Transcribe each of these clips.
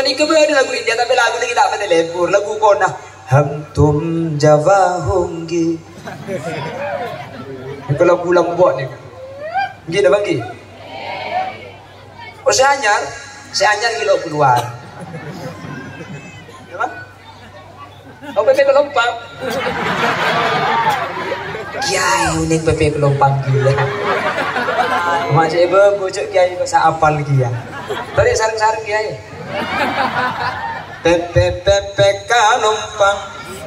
ni kebetulan lagu India tapi lagu ni kita betul lebur lagu kona ham tum Java honggi. Kalau pulang buat ni, gini bagi. Oh saya anyar kilo keluar. Oh Pepe Kelompang. Kiai unik Pepe Kelompang gila. Masih bocok kiai kok saya apal lagi ya. Tadi sarung-sarung kiai. Pepe Kelompang,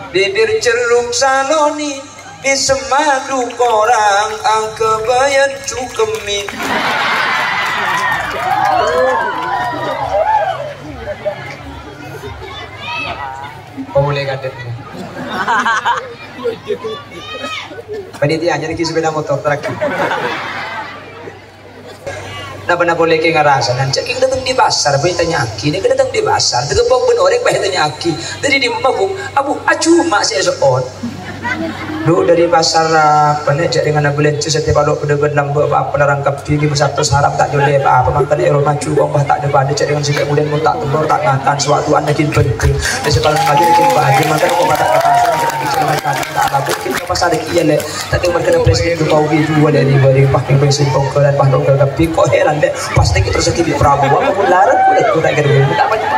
bibir ceruk saloni, di semadu korang angke bayan cukemi. Boleh kadetnya. Panitia jadi sepeda motor terakhir. Nah benar boleh ke ngerasa dan ceking datang di pasar, bayi tanya aki, ini datang di pasar, terkepok benorek bayi tanya aki, jadi di mabuk, abu acu mak saya soal. Dulu dari pasar apa nih cek dengan ambulans setiap kalau pedagang lambat apa pelarangkap tinggi bersatu harap tak joleh apa mantan ero maju bang tak ada pada cek dengan sikap kemudian pun tak tembur tak ngakan suatu anda kin penting dan sekarang lagi kin bahagia mantan kok mata kata tak ada mungkin ke pasar kia le tapi mereka presiden tu kau gitu dari pakai bensin pokok dan pakai tapi kok heran deh pasti kita terus di Prabowo apa pun larang kulit kita gitu tak banyak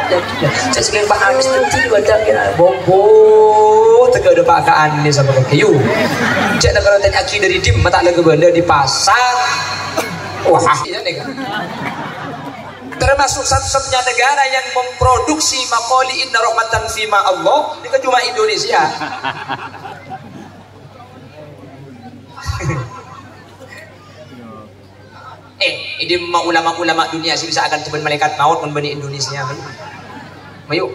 jadi sekali bahan mesti ada bombo tegak ada pakaan ini sama kayu. Cek nak kalau tanya aki dari dim mata lagi benda di pasar. Wah, ini kan. Termasuk satu-satunya negara yang memproduksi maqali inna rahmatan fima Allah, ini kan cuma Indonesia. Ini ulama-ulama dunia sih bisa akan coba malaikat maut membani Indonesia. Mayu.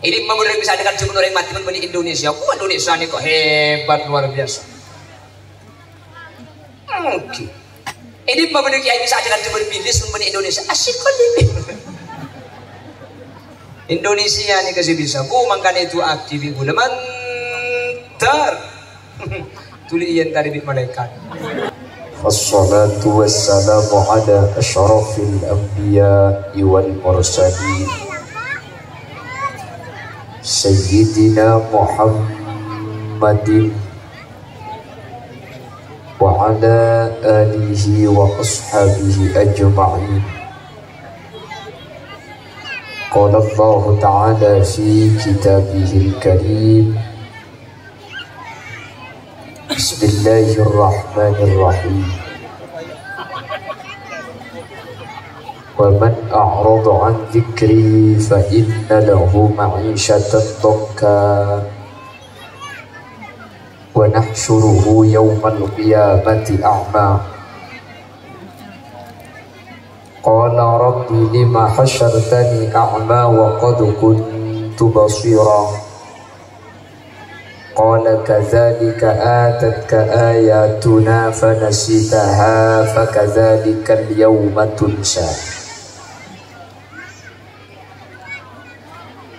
Ini memang bisa dengan cuma orang mati membani Indonesia. Indonesia ini kok hebat luar biasa. Oke. Ini memiliki yang bisa dengan cuma bilis membani Indonesia. Asyik kali. Indonesia ini kasih bisa. Makanya itu aktif guna mantar. Tuli iyan tadi bit malaikat. Wassalatu wassalamu ala asyrafil anbiya'i wal mursalin. Sayyidina Muhammadin wa ala alihi wa ashabihi ajma'in. Qala Allah ta'ala fi kitabihil karim. Bismillahirrahmanirrahim. وَمَنْ أَعْرَضَ عَنْ ذِكْرِي فَإِنَّ لَهُ مَعِيشَةً ضَنكًا وَنَحْشُرُهُ يَوْمَ الْقِيَامَةِ أَعْمَى قَالَ رَبِّ لِمَ حَشَرْتَنِي أَعْمَى وَقَدْ كُنْتُ بَصِيرًا قَالَ كَذَلِكَ آتَتْكَ آيَاتُنَا فَنَسِيتَهَا فَكَذَلِكَ الْيَوْمَ تُنْسَى.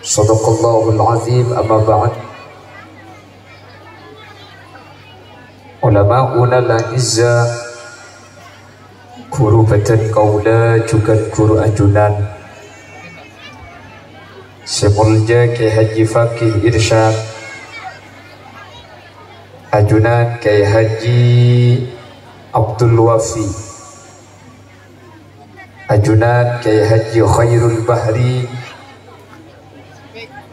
Sadaqallahul azim. Amma ba'd. Ulama'una al-izza, guru batan kaula juga guru ajunan Semulja Kiai Haji Fakih Irsyad, ajunan Kiai Haji Abdul Wafi, ajunan Kiai Haji Khairul Bahri,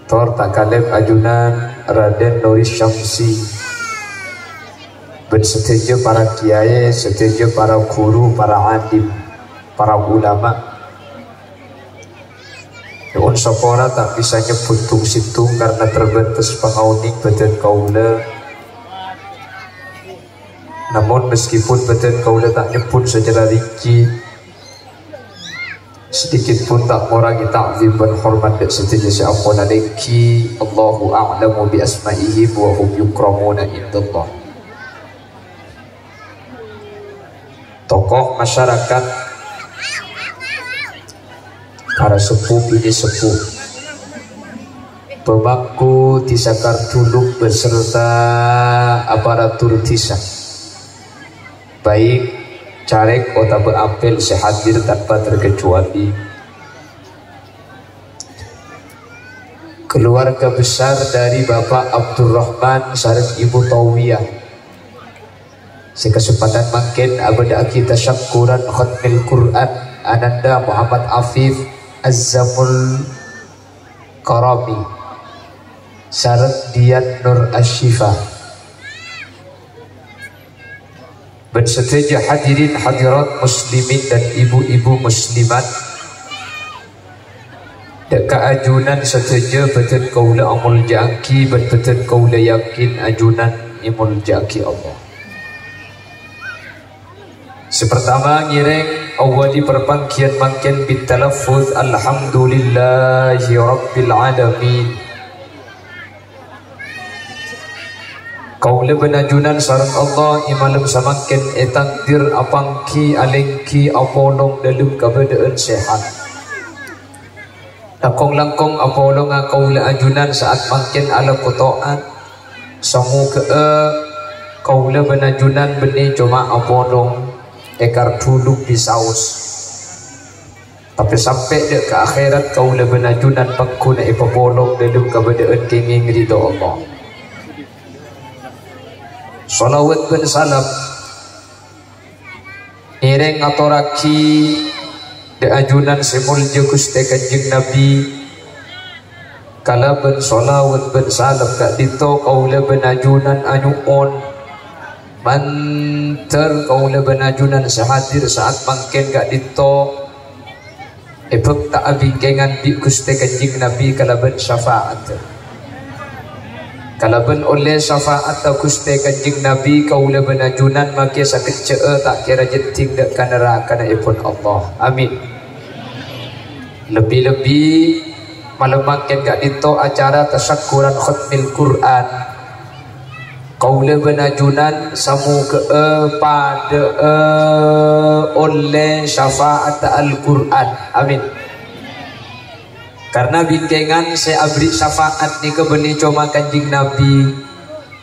Tor Takalib ajunan Raden Nuris Syamsi, bersetuju para kiai, setuju para guru, para alim, para ulama. Nun sapora tak bisa nyebut tung situng karena terbatas pengauning badan kaula. Namun meskipun badan kaula tak nyebut secara rinci, sedikit pun tak mengurangi ta'zim dan hormat dan setuju seampun alaiki. Allahu a'lamu bi asma'ihi wa hum yukramuna indallah. Tokoh masyarakat, para sepuh ini sepuh, pemangku desa Kartuluk beserta aparatur desa, baik caleg kota Beampel sehadir tanpa terkecuali, keluarga besar dari Bapak Abdurrahman sareng Ibu Tawiyah. Sekesempatan makin abada kita syukuran khatmil Quran Ananda Muhammad Afif Azzamul Karami sareng Dian Nur Asyifa. Bersetuju hadirin hadirat muslimin dan ibu-ibu muslimat, deka ajunan setuju betul kaula amul jaki betul kaula yakin ajunan imul jaki Allah. Sepertama ngireng awali perpangkian makin bitalaffuz alhamdulillahi rabbil alamin. Kaula benajunan sareng Allah imalem samakin etakdir apangki alengki apolong dalam keadaan sehat. Lakong langkong apolong kaula ajunan saat makin ala kotoan. Samu ke kaula benajunan benih cuma apolong ekar duduk di saus. Tapi sampai dek ke akhirat kaula benajunan pangkuna ipapolong dalam keadaan kenging ridho Allah. Salawat ben salam ireng atoraki de ajunan semulja Gusti Kanjeng Nabi kala ben salawat ben salam kak dito kaula ben ajunan anyuon manter kaula ben ajunan sehadir saat mangken kak dito epek tak abingkengan di Gusti Kanjeng Nabi kala ben syafaat. Kalaban oleh syafaat atau Gusti Kanjeng Nabi kaula benajunan maki sakit cee tak kira jenting dek neraka na ipun Allah. Amin. Lebih-lebih malam makin gak dito acara tasyakuran khatmil Quran. Kaula benajunan samu ke pada oleh syafaat Al-Quran. Amin. Karena bintengan saya abri syafaat ni kebeni cuma Kanjeng Nabi,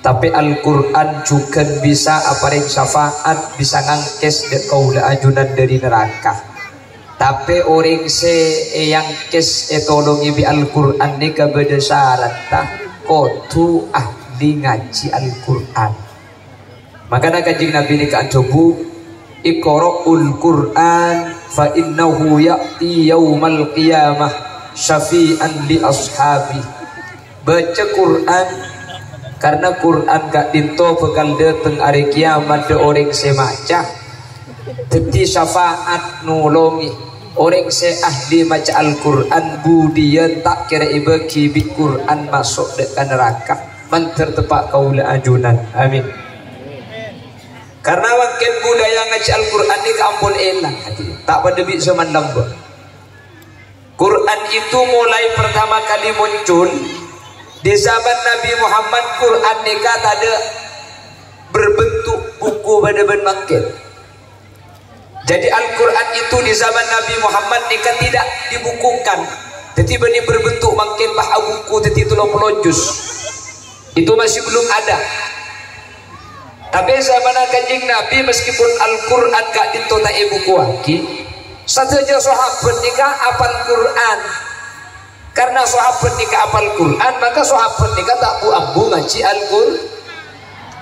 tapi Al-Quran juga bisa apareng syafaat bisa ngangkes dek kaula ajunan dari neraka. Tapi orang yang kes tolong ibi Al-Quran ni kebeda syarat tak kotu ahli ngaji Al-Quran. Makanya Kanjeng Nabi ni kan cobu iqra'ul Quran fa innahu ya'ti yaumal qiyamah syafi'an li ashabi. Baca Quran karena Quran gak dinto bakal dateng hari kiamat de orang semaca jadi syafaat nulungi orang se ahli maca Al-Quran budian tak kira ibaki bi Quran masuk ke neraka manter tepak kaula ajunan. Amin. Karena makin budaya ngaji Al-Quran ni kampun elang tak pada bi zaman lamba. Quran itu mulai pertama kali muncul di zaman Nabi Muhammad. Quran nikah ada berbentuk buku pada ben makin. Jadi Al-Quran itu di zaman Nabi Muhammad nikah tidak dibukukan. Jadi benih berbentuk makin bah buku jadi tulang pelojus. Itu masih belum ada. Tapi zaman Kanjeng Nabi meskipun Al-Quran gak ditota buku lagi. Saja sahabat nikah apal Quran. Karena sahabat nikah apal Quran, maka sahabat nikah tak bu ngaji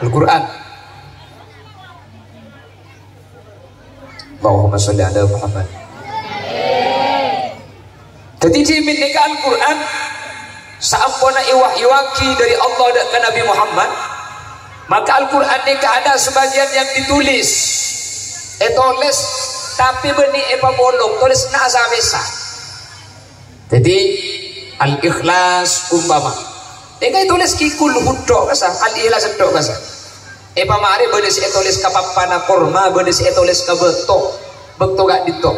Al-Quran. Allahumma sholli ala Muhammad. Jadi jimin nikah Al-Quran saampuna iwaki dari Allah dan ke Nabi Muhammad. Maka Al-Quran nikah ada sebagian yang ditulis tulis tapi benih bolong tulis na samesa. Jadi Al-Ikhlas umpama eka tulis kikul hudok kasa Al-Ikhlas hudok kasa mari benih si tulis kapapana korma benih si tulis kabeto bekto gak dito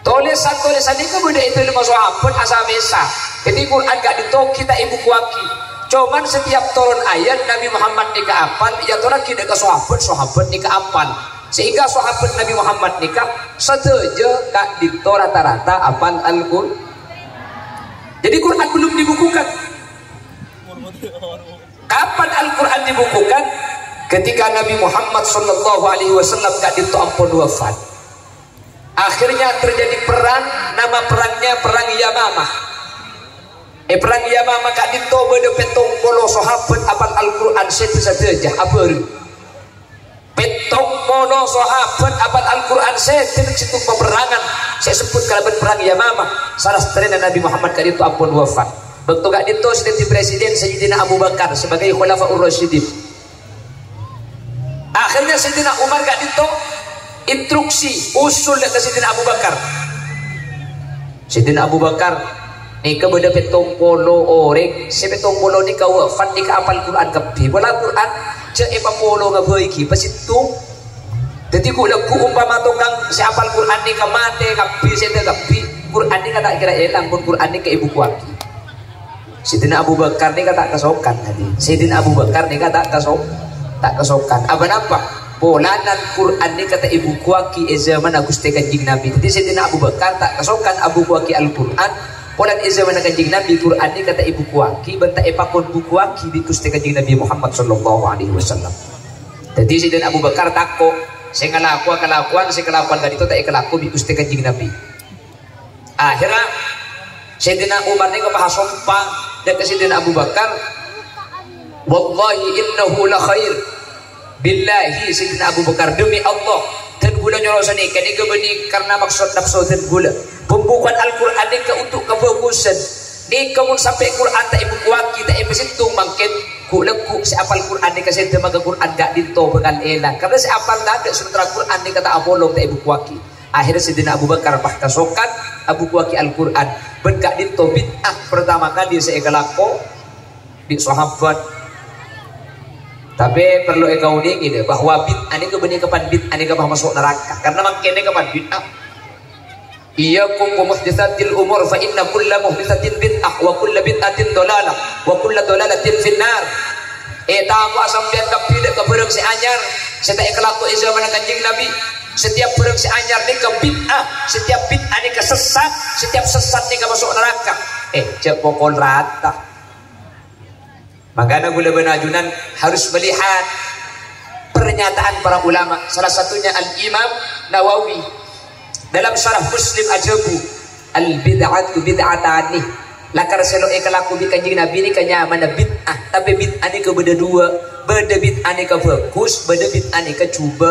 tulisan ini kemudian itu lima sahabat asamesa. Jadi Quran gak dito kita ibu kuaki cuman setiap turun ayat Nabi Muhammad nikah apal ya turun kita ke sahabat nikah apal. Sehingga sahabat Nabi Muhammad nikah setuju kak dito rata-rata apal Al-Quran. Jadi Quran belum dibukukan. Kapan Al-Quran dibukukan? Ketika Nabi Muhammad SAW kak dito ampun wafat. Akhirnya terjadi perang, nama perangnya perang Yamamah. perang Yamamah kak dito beda petong polo sahabat apal Al-Quran satu saja apa petong polo sahabat apal Al-Quran satu situ peperangan saya sebut kalaban perang Yamamah salah seterina Nabi Muhammad kak dito ampun wafat waktu kak dito sedang presiden Sayyidina Abu Bakar sebagai Khulafaur Rasyidin. Akhirnya Sayyidina Umar kak dito instruksi usul ke Sayyidina Abu Bakar. Sayyidina Abu Bakar ni ka beda petong polo orang si petong polo ni ka wafat ni ka apal Quran kapi wala Quran ce e polo nga boy ki pasitu dadi ko lagu umpama tukang si apal Quran ni ka mate kapi si te kapi Quran ni ka tak kira elang pun Quran ni ka ibu kuaki. Sayyidina Abu Bakar ni ka tak kasokan tadi. Sayyidina Abu Bakar ni ka tak kasokan apa napa polanan Quran ni kata ibu kuaki zaman Gusti Kanjeng Nabi. Jadi Sayyidina Abu Bakar tak kasokan Abu kuaki Al-Quran polan zaman Kanjeng Nabi Quran ni kata ibu kuaki benta epakon buku kuaki di Gusti Kanjeng Nabi Muhammad sallallahu alaihi wasallam. Jadi Sayyidina Abu Bakar takko saya kelakuan ganito tak kelaku di Gusti Kanjeng Nabi. Akhirnya Sayyidina Umar ni kapahasompa dan Sayyidina Abu Bakar wallahi innahu la khair billahi Sayyidina Abu Bakar demi Allah dan gula nyorosan ikan ini kebeni karena maksud nafsu dan gula pembukaan Al-Quran ini untuk kebagusan ni kamu sampai Quran tak ibu kuaki tak ibu situng mungkin ku leku si apal Quran ni kasih temaga Quran gak dito bakal elang karena si apal naga sementara Quran ni kata abolong tak ibu kuaki. Akhirnya Sayyidina Abu Bakar kasokan Abu kuaki Al-Quran ben gak dito bid'ah pertama kali saya kelako di sahabat. Tapi perlu engkau ini bahwa bid'ah ini kebenih kapan bid'ah ini kapan masuk neraka karena makin kapan bid'ah. Iyyakum wa muhdatsatil umur fa inna kulla muhdatsatin bid'ah wa kulla bid'atin dalalah wa kulla dalalatin finnar. Tamu asampian kapila kebereng si anyar setiap kelaku zaman Kanjeng Nabi setiap bereng si anyar ni ke bid'ah setiap bid'ah ni ke sesat setiap sesat ni ke masuk neraka. Cek pokok rata. Makanya gula benajunan harus melihat pernyataan para ulama. Salah satunya Al-Imam Nawawi dalam syarah Muslim Ajabu al-bid'atu bid'atani lakar selo kelaku bi Kanjeng Nabi ni kanya mana bid'ah tapi bid'ah ni ke beda dua beda bid'ah ni ke bagus beda bid'ah ni ke cuba.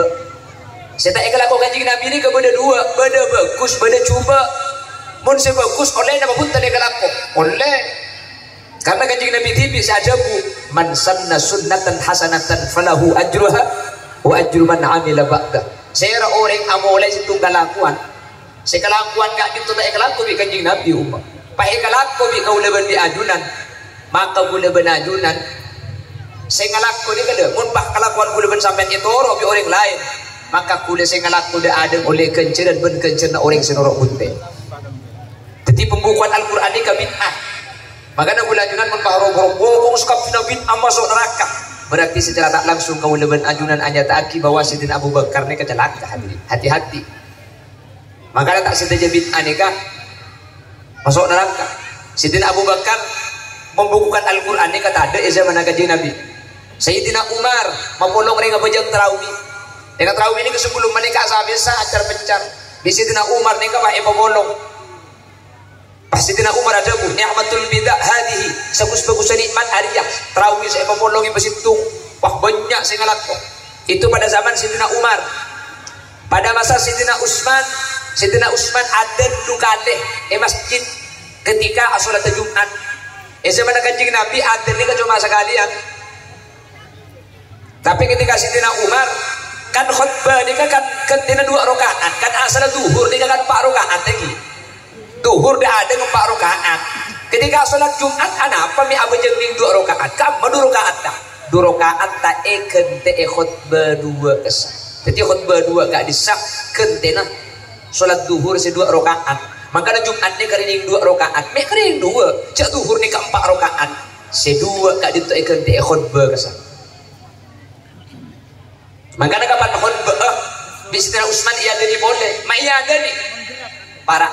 Saya tak kelaku Kanjeng Nabi ni ke beda dua beda bagus beda cuba. Mun se bagus oleh nama pun tadi kelaku oleh karena Kanjeng Nabi TV Ajabu man sanna sunnatan hasanatan falahu ajruha wa ajru man amila ba'da. Saya orang amolai situ kelakuan. Saya kelakuan gak gitu tak kelaku bi Kanjeng Nabi umpah. Pakai kelaku bi kau leben di ajunan. Maka gula ben ajunan. Saya ngelaku ni kada mun bah kelakuan gula ben sampai itu bi orang lain. Maka gula saya ngelaku dah ada oleh kenceran ben kencerna orang senorok bunte. Jadi pembukuan Al-Qur'an ni ka bid'ah. Makanya gula ajunan menpaharong-harong kau suka pinabit masuk neraka berarti secara tak langsung kau leben ajunan hanya taki bahwa Sayyidina Abu Bakar ni kecelaka hadirin hati-hati. Makanya tak sedaja bid'ah nikah masuk neraka. Sayyidina Abu Bakar membukukan Al-Quran ni kata ada zaman Kanjeng Nabi. Sayyidina Umar memolong ring bejang tarawih. Dengan tarawih ini sebelum menikah biasa acar pencar. Di Sayyidina Umar nikah pakai pemolong. Sayyidina Umar ada bu ni'matul bidah hadihi sebagus-bagusnya nikmat hariah tarawih saya memolongi besitung wah banyak saya ngelakon itu pada zaman Sayyidina Umar. Pada masa Sayyidina Utsman ada dukaleh masjid ketika sholat Jumat zaman Kanjeng Nabi ada ni cuma sekalian tapi ketika Sayyidina Umar kan khutbah ni kan tina 2 rakaat kan asal zuhur ni kan 4 rakaat lagi duhur dah ada 4 rakaat. Ketika sholat Jumat apa mi abajeng ning 2 rakaat. Kamu 2 rakaat dah. 2 rakaat tak kente khutbah 2 kesah. Jadi khutbah 2 gak disah kentena sholat duhur 2 rakaat. Maka Jumat ni kering 2 rakaat. Mi kering 2. Cak duhur ni ke 4 rakaat. 2 gak ditu kente khutbah kesah. Maka kapan khutbah di Sayyidina Utsman ia ada ni boleh. Mak ia ada ni. Para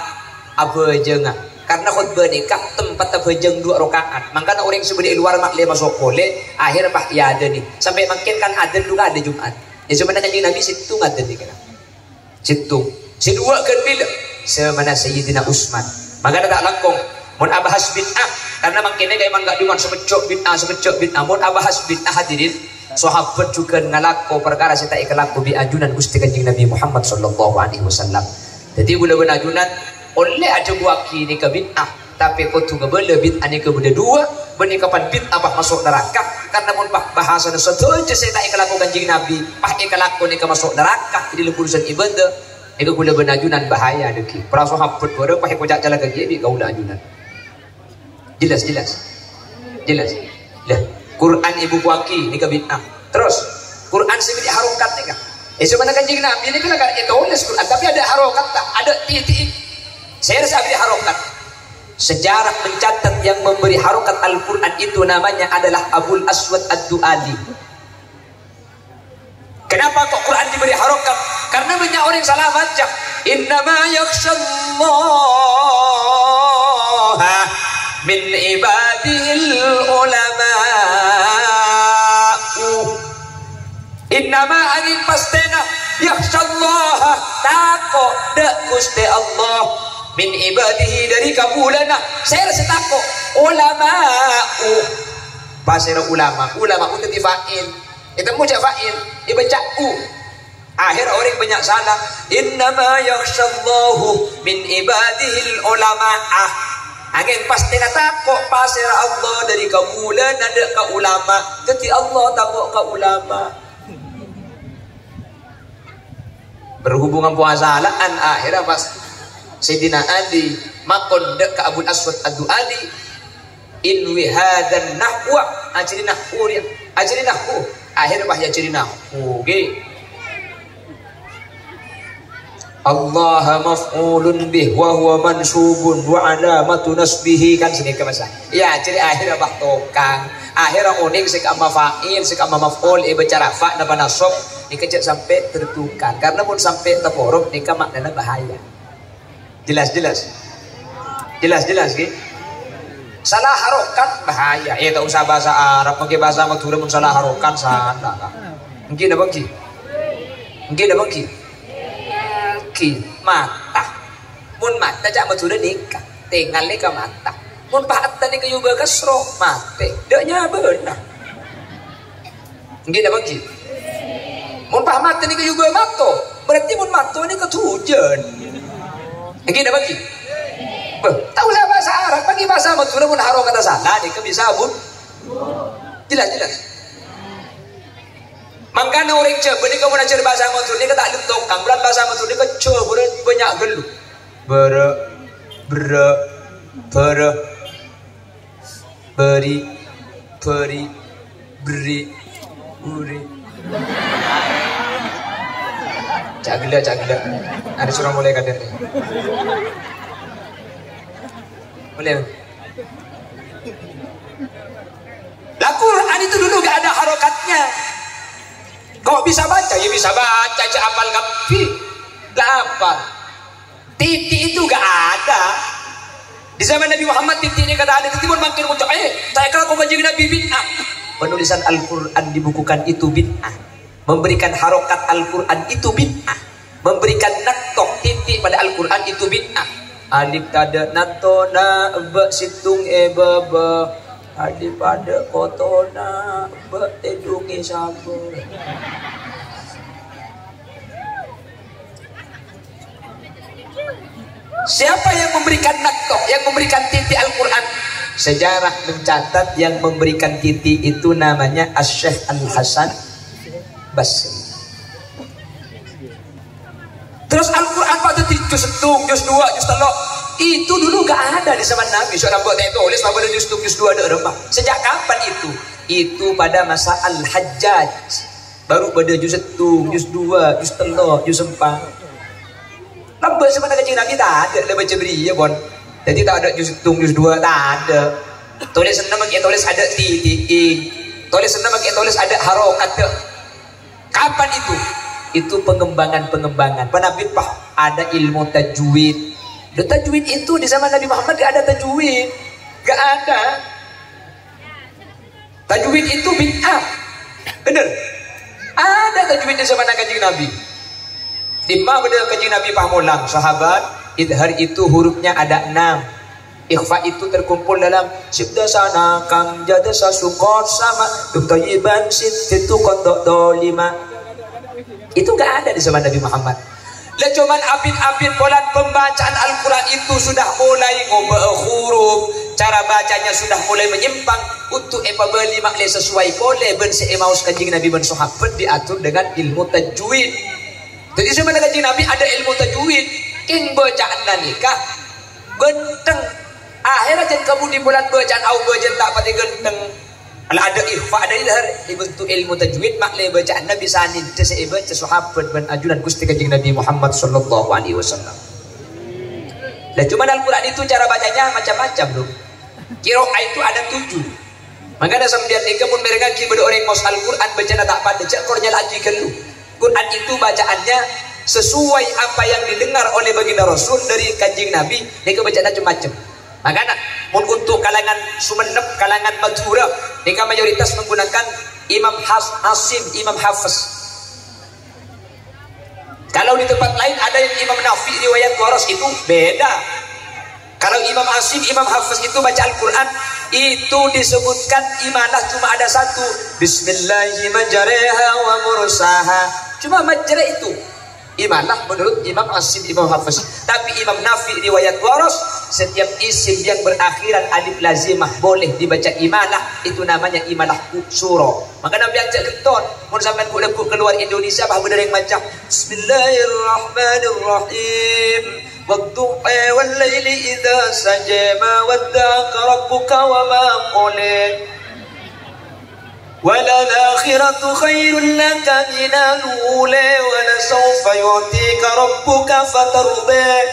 abajeng karena khutbah nikah tempat abajeng 2 rakaat makanya orang sebeli luar makle masuk boleh akhir pak ya ada nih sampai makin kan ada juga ada Jumat ya cuma Kanjeng Nabi situ ada nih kena situ si 2 kan bila semana Sayyidina Utsman makanya tak langkong mun abahas bid'ah karena mangkene gaya man gak diwan sepecok bid'ah mun abahas bid'ah hadirin sahabat juga ngalako perkara sita ikalaku bi ajunan Gusti Kanjeng Nabi Muhammad sallallahu alaihi wasallam. Jadi gula ajunan oleh aja gua kini ke bid'ah tapi kutu ngebele bid'ah ni ke benda dua benih kapan bid'ah bah masuk neraka karena mun bahasa setuju sita ikalaku Kanjeng Nabi pah ikalaku ni ke masuk neraka jadi urusan ibadah itu gula ajunan bahaya deki para sahabat bareng pah kocak jalan ke dia gaula ajunan. Jelas lah Quran ibu kuaki ni ke bid'ah terus Quran seperti harokat ni kan sebenarnya Kanjeng Nabi ni kan agak tulis Quran tapi ada harokat tak ada titik saya rasa ada harokat sejarah mencatat yang memberi harokat Al-Quran itu namanya adalah Abul Aswad Ad-Du'ali. Kenapa kok Quran diberi harokat? Karena banyak orang salah baca innama yakhshallaha min ibadil ulama innama angin pastena yakhshallaha tako dek Gusti Allah min ibadihi dari kabulana saya rasa tako ulama pasir ulama itu fa'il itu muja fa'il dibaca akhir orang banyak salah innama yakhshallahu min ibadihil ulama angin pasti takut pasir Allah dari kamulan ada ke ulama jadi Allah takut ke ulama berhubungan puasalaan akhirnya pas Sayyidina Ali makon dek ke Abul Aswad Ad-Du'ali inwi hadan nahwa ajri nahwu akhirnya bah ajri nahwu Allah maf'ulun bih wa huwa mansubun wa alamatu nasbihi kan sini ke masa ya jadi akhirnya bah tokang akhirnya uning sik amma fa'il sik amma maf'ul bicara fa napa nasab dikecek sampai tertukar karena pun sampai terporok nikah maknanya bahaya jelas gitu salah harokat bahaya ya tak usah bahasa Arab pakai bahasa Madura pun salah harokat salah mungkin ada bangki mata mun mata jak Madura nikah tinggal nikah mata mun pahatta nikah juga kasro mate deknya benar mungkin ada bangki mun pah mata nikah juga mato berarti mun mato ni ketujuan mungkin ada bangki tahu lah bahasa Arab bagi bahasa Madura pun harokat kata salah nikah bisa bun jelas makanya orang coba ni kamu nak cari bahasa Madura ni kata tak tokang bulan bahasa Madura ni coba banyak gelu beri uri cak gila ada surah mulai kadang ni boleh lah Quran itu dulu gak ada harokatnya kau bisa baca ya bisa baca aja apal kapi gak apa titik itu gak ada di zaman Nabi Muhammad titik ini kata ada titik pun makin muncul saya kalau kau Kanjeng Nabi bid'ah penulisan Al-Quran dibukukan itu bid'ah memberikan harokat Al-Quran itu bid'ah memberikan naktok titik pada Al-Quran itu bid'ah alif tada natona ba situng baba alif pada kotona ba edungi sabar siapa yang memberikan naktok yang memberikan titik Al-Quran sejarah mencatat yang memberikan titik itu namanya Asy-Syaikh Al-Hasan Basri. Terus Al-Quran pada juz 1, juz 2, juz 3 itu dulu gak ada di zaman Nabi. Soalnya buat tulis pada juz 1, juz 2 ada remah. Sejak kapan itu? Itu pada masa Al-Hajjaj. Baru pada juz 1, juz 2, juz 3, juz 4. Lambat sebenarnya Kanjeng Nabi tak ada lah baca beri ya bon. Jadi tak ada juz 1, juz 2 tak ada. Tulis nama kita tulis ada titik. Tulis nama kita tulis ada harokat. Kapan itu? Itu pengembangan. Nabi Pah ada ilmu tajwid. Tajwid itu di zaman Nabi Muhammad gak ada tajwid. Gak ada. Tajwid itu bid'ah. Bener. Ada tajwid di zaman Kanjeng Nabi. Timah pada Kanjeng Nabi Pah mulang sahabat. Idhar itu hurufnya ada 6. Ikhfa itu terkumpul dalam Sibda sana kang jada sasukot sama Duktayiban sintitu kontok dolima. Itu gak ada di zaman Nabi Muhammad. Lah cuman apin-apin polan pembacaan Al-Quran itu sudah mulai ngubah huruf, cara bacanya sudah mulai menyimpang. Untuk beli makle sesuai boleh ben seemaus kanjing Nabi ben sahabat diatur dengan ilmu tajwid. Jadi zaman kanjing Nabi ada ilmu tajwid. King bacaan nikah genteng. Akhirnya jen kamu di bulan bacaan au bajan tak pati genteng. Kalau ada ikhfa ada idhar dibentuk ilmu tajwid makle bacaan Nabi sanin baca sahabat ben ajunan Gusti kanjing Nabi Muhammad sallallahu alaihi wasallam. Dan cuma Al-Quran itu cara bacanya macam-macam loh. Qiraah itu ada 7. Makanya sambian ika pun mereka kibada orang mos Al-Quran baca tak pada cekornya lagi kelu. Quran itu bacaannya sesuai apa yang didengar oleh baginda Rasul dari kanjing Nabi. Mereka baca macam-macam. Makanya untuk kalangan Sumenep, kalangan Madura, mereka mayoritas menggunakan Imam Hasim, Imam Hafiz. Kalau di tempat lain ada yang Imam Nafi riwayat waras itu beda. Kalau Imam Hasim, Imam Hafiz itu baca Al-Quran itu disebutkan imalah cuma ada satu. Bismillahirrahmanirrahim wa mursaha. Cuma majra itu imalah menurut Imam Hasim, Imam Hafiz. Tapi Imam Nafi riwayat waras setiap isim yang berakhiran alif lazimah boleh dibaca imalah. Itu namanya imalah suro. Maka Nabi ajak keton mun sampean ku keluar Indonesia bah bener yang macam Bismillahirrahmanirrahim wadduha wal laili idza saja ma wadda'aka rabbuka wa ma qala walal akhiratu khairul laka minal ula wa la sawfa yu'tika rabbuka fatarda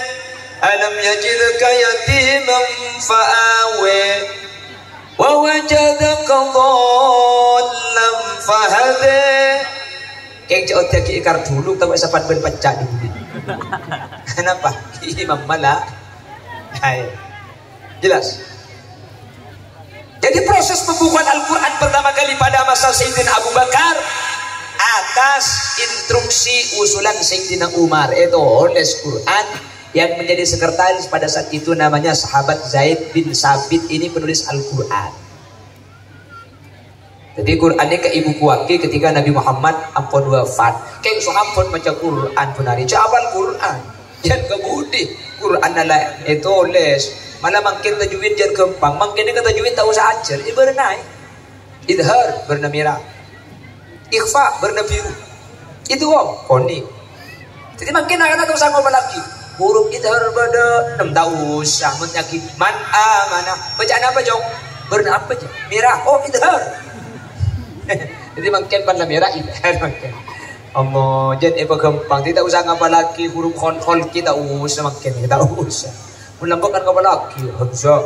alam yajidka yatiman fa'awa wa wajadaka dhallan fahada. Keng jauh tiaki ikar dulu tahu sapat ben pecah dulu. Kenapa? Imam Mala. Jelas. Jadi proses pembukuan Al-Quran pertama kali pada masa Sayyidina Abu Bakar atas instruksi usulan Sayyidina Umar. Itu oles Quran yang menjadi sekretaris pada saat itu namanya sahabat Zaid bin Sabit. Ini penulis Al-Quran. Jadi Quran ini ke ibu kuaki ketika Nabi Muhammad ampun wafat. Kayak sahabat baca Quran punari cabal Quran. Jangan kebudi Quran adalah itu les. Malah makin tajwid jangan kempang. Makin ini kata tajwid tak usah ajar. Ini bernai. Idhar berna merah. Ikhfa berna biru. Itu koni. Jadi makin akan tak usah ngomong lagi. Huruf idhar pada 6 tak usah menyaki. Man amanah. Bacaan apa jong? Berna apa je? Merah. Oh idhar. Jadi makin pada merah idhar makin. Allah jadi gampang. Tidak usah ngapa lagi huruf khol kita usah makin kita usah. Melambangkan ngapa lagi hamzah.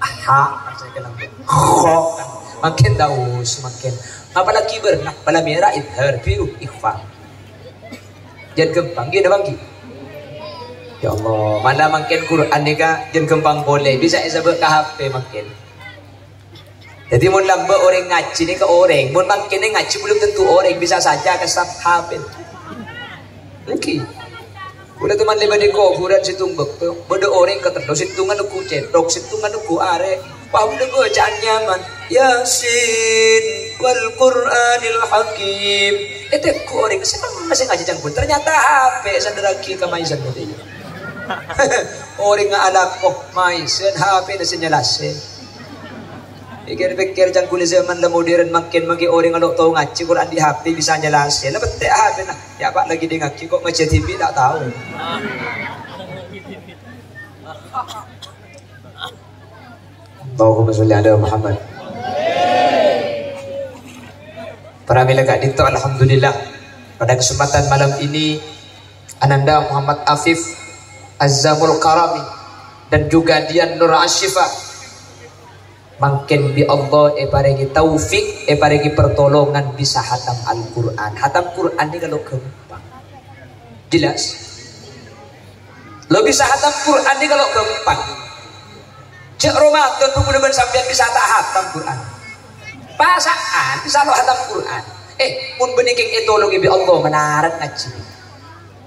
Aha saya kenal. Kho makin tak usah makin. Ngapa lagi berna pada merah idhar biru ikhfa. Jadi gampang gitu bang. Ya Allah, mana makin Quran ni ka jangan gampang boleh bisa sebut ke HP makin. Jadi mun lamba orang ngaji ni ke orang, mun makin ni ngaji belum tentu orang bisa saja kesap hafid. Okey. Udah teman leba di kuburan situmbek tu, beda orang kata do situngan aku cetok, situngan aku are. Paham dah bacaan nyaman. Yasin wal Qur'anil Hakim. Itu ku orang masih ngaji jangkut. Ternyata HP sandaraki ka maisan mo dia. Orang ngaalak ko maisan HP na sinyalasin. Pikir-pikir jangan kulit zaman modern makin magi orang kalau tahu ngaji Quran di HP bisa nyalasin. Lepas teh HP nah, ya pak lagi di ngaji kok ngaji TV tak tahu. Allahumma sholli ala Muhammad. Para milaka dito, alhamdulillah pada kesempatan malam ini Ananda Muhammad Afif Azzamul Karami dan juga Dian Nur Ashifa makin bi Allah paringi taufik paringi pertolongan bisa hatam Al-Quran. Hatam Quran ini kalau gampang jelas lo bisa hatam Quran ini kalau gampang. Cek Ramadan bener-bener sampean bisa tak hatam Quran pasaan bisa lo hatam Quran. Pun beniking etologi bi Allah menarat ngaji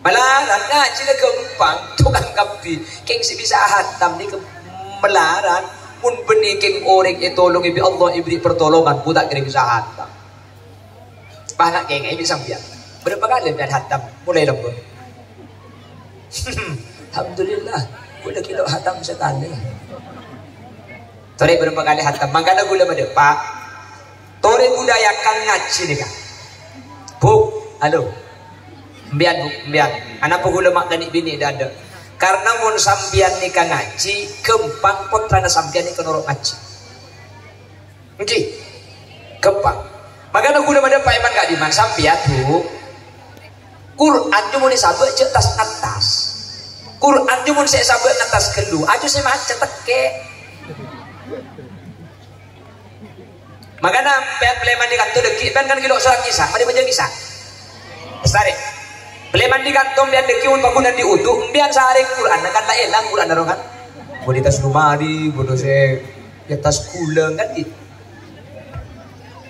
malah ngaji na gampang tukang kapi keng si bisa hatam ni melarang mun beniking orang tolong ibi Allah ibri pertolongan budak kira bisa hatam panak kengeng bisa biar berapa kali dan hatam mulai lembut alhamdulillah udah kilo hatam sekali tore berapa kali hatam makanya gula pada pak tore budayakan ngaji nih kan bu halo mbian bu mbian anak pegula mak dan bini dah ada karena mun sambian nikah ngaji kempang putrana sambian nikah norok ngaji oke kempang makanya gula pada pak iman gak diman sambian bu Quran cuma disabak cek tas atas Quran cuma saya sabak atas kelu aja saya mah cetek ke makanya peleman di kantor deki kan kilo surat kisah mari baca kisah sare peleman di kantor biar deki un bangunan diutuh biar sehari Quran kan tak elang Quran daro kan boleh tas lumari bodoh se ya tas kulang kan gitu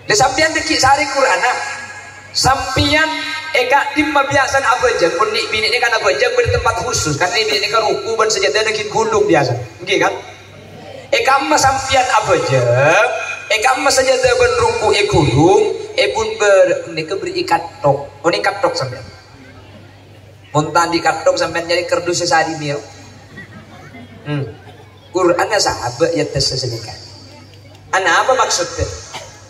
le sampean deki sehari Quran sampean eka dimma biasan abajang pun bini ini kan abajang bertempat khusus kan ini kan ruku ban sejadah nekin gulung biasa nggih kan eka amma sampean abajang eka amma sejadah ban ruku gulung pun beri ikat tok on ikat tok sampean montan di ikat tok sampean nyari kerdus sesadi mil Qurannya sahabat ya tersesenikan ana apa maksudnya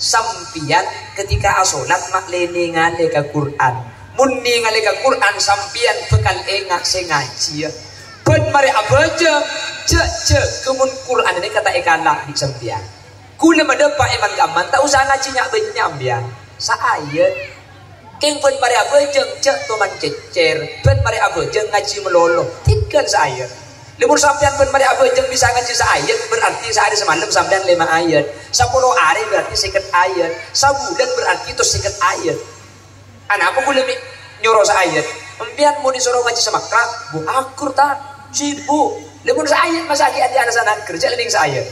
sampian ketika asolat mak lene ngale ka Quran mun ngale ka Quran sampian bekal engak sengaji ben mari abaja cek kemun Quran ini kata ekala di sampian kula madapa iman gaman tak usah ngaji nyak benyam sa ayat keng ben mari abaja cek to man cecer ben mari abaja ngaji melolo tinggal sa ayat lemur sampean ben mari abajeng bisa ngaji sa ayat berarti sehari semalam sampean 5 ayat 10 hari berarti 50 ayat sabulan berarti itu 50 ayat anak apa gula nyuruh sa ayat empian mau disuruh ngaji semakra bu akur tak sibuk lemur sa ayat masa lagi ada anak sana kerja lening sa ayat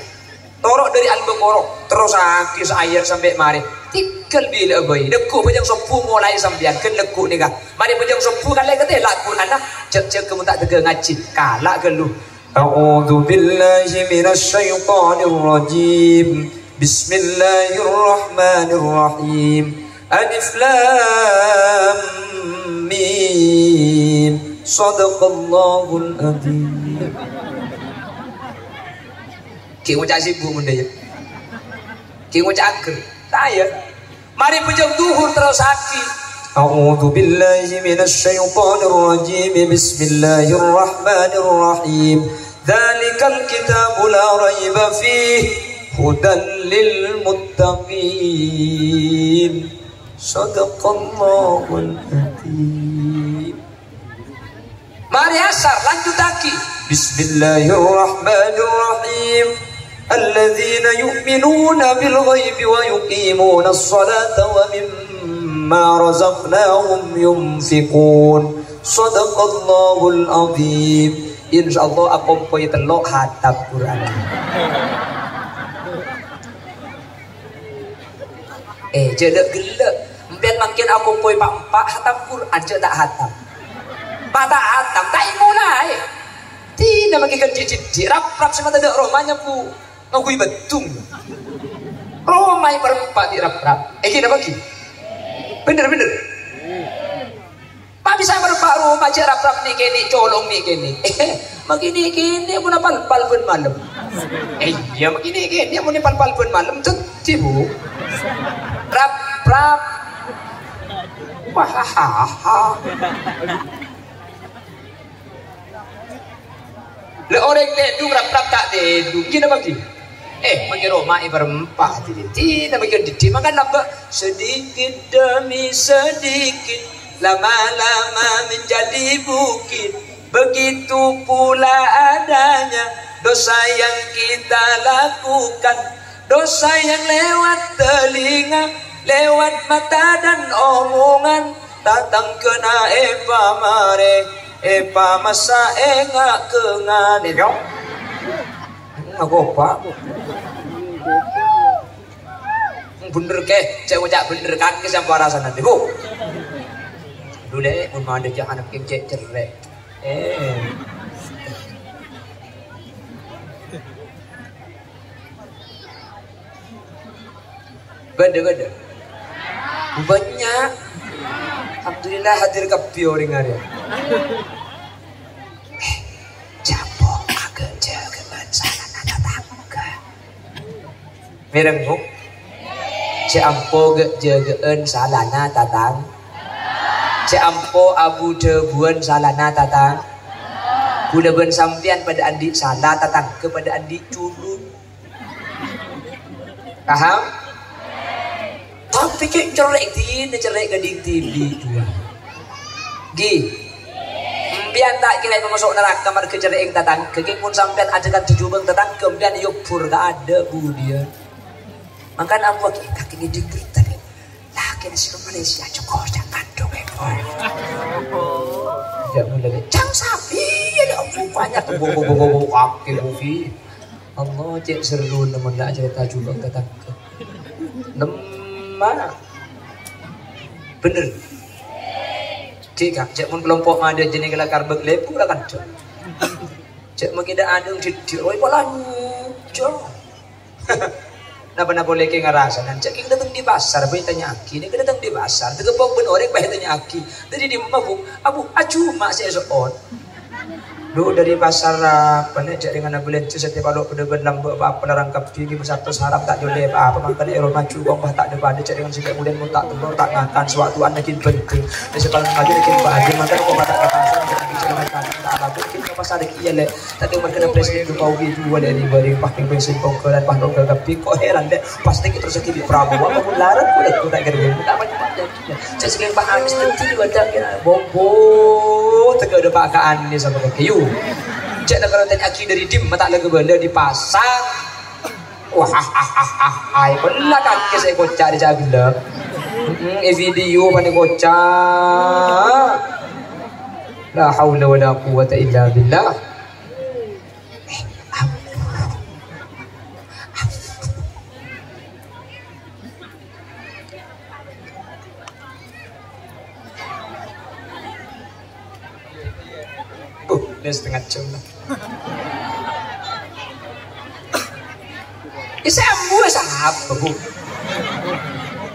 torok dari Al-Baqarah terus aki sa ayat sampai mari tikal bila bayi deku pejang sopu mulai sampean kan leku ni kah mari pejang sopu kan lagi kata lah Quran cek kamu tak tega ngaji kalah ke lu a'udzu billahi minasy syaithanir rajim bismillahirrahmanirrahim alif lam mim sadaqallahul adzim ki ngucap sibuk benda ya ki ngucap akhir saya mari pejang duhur terus aki a'udzu billahi minasy syaithanir rajim bismillahirrahmanirrahim dzalikal kitabu la raiba fihi hudan lil muttaqin sadaqallahul adzim mari asar lanjut lagi bismillahirrahmanirrahim الذين يؤمنون بالغيب ويقيمون الصلاة ومما رزقناهم ينفقون صدق الله العظيم insyaallah aku poe telok hatam Quran jelek gelek mbian makin aku poe pak hatam Quran je tak hatam pak tak hatam tak mulai tidak makin kerja rap sama tak ada romanya pu ngakui betung romai berempat di rap kita bagi bener pak bisa berempat rumah aja rap nih kini colong nih kini begini kini pun pal pun malam iya begini kini pun pal pun malam cibu rap wah le orang tedung rap tak tedung kita bagi makin Roma berempat tidak makin didi makan apa sedikit demi sedikit lama-lama menjadi bukit begitu pula adanya dosa yang kita lakukan dosa yang lewat telinga lewat mata dan omongan datang kena mare masa enggak kengan kau aku apa bener ke cewek bener kan ke sampai rasa nanti bu dulu deh mau ada jangan anak kecil cerek Gede. Banyak. Alhamdulillah hadir kabeh orang hari. Jambok agak jagaan salah nada tangga. Merenguk. Jampo jagaan salah nada tang. Jampo abu debuan salah nada tang. Guna ben sampian pada andi salah tatang kepada andi culun. Paham? Tapi kayak cerek gading TV dua. Gi. Biar tak kira masuk neraka mereka cerek yang tatang. Kekik pun sampian ada kan tujuh bang tatang kemudian yopur tak ada budian. Makanya aku kaki ini berita deh. Laki nasi ke Malaysia cukup jangan dong ekor. Ya mulai cang sapi ya aku banyak tuh bobo kaki bufi. Allah cek seru namun tak cerita juga tatang. Mana? Bener. Cik mun kelompok ada jenis kelakar beglepu lah kan. Cik mungkin ada di oi pola jo. Napa boleh ke ngerasa dan cek datang di pasar bayi tanya aki ni datang di pasar tegepok ben orang bayi tanya aki jadi di mabuk abu acu mak saya soon lu dari pasar apa nih cek dengan bulan tu setiap kalau pada berlambak apa larangkap tinggi bersatu harap tak boleh apa makan erol maju kong bah tak ada pada cek dengan sikap kemudian pun tak telur tak ngakan suatu anak kin penting dan sekarang maju kin bahagia makan kok tak pasar bicara makan tak apa kita pasar dik iya le tadi mereka presiden tu kau gitu dari bari pakai bensin pongkeran pah dong tapi kok heran deh pasti kita terus di Prabowo apa pun larang pun tak gerbe tak banyak jadi cek sekali Pak Anies nanti baca bobo tegak ada Pak Anies sama kayu cek nak kalau tanya aki dari dim tak lagi benda di pasar wah ai belah kaki saya kocak di jagla video mana kocak la haula wala quwata illa billah setengah jam lah. Isa ambu sahab bu.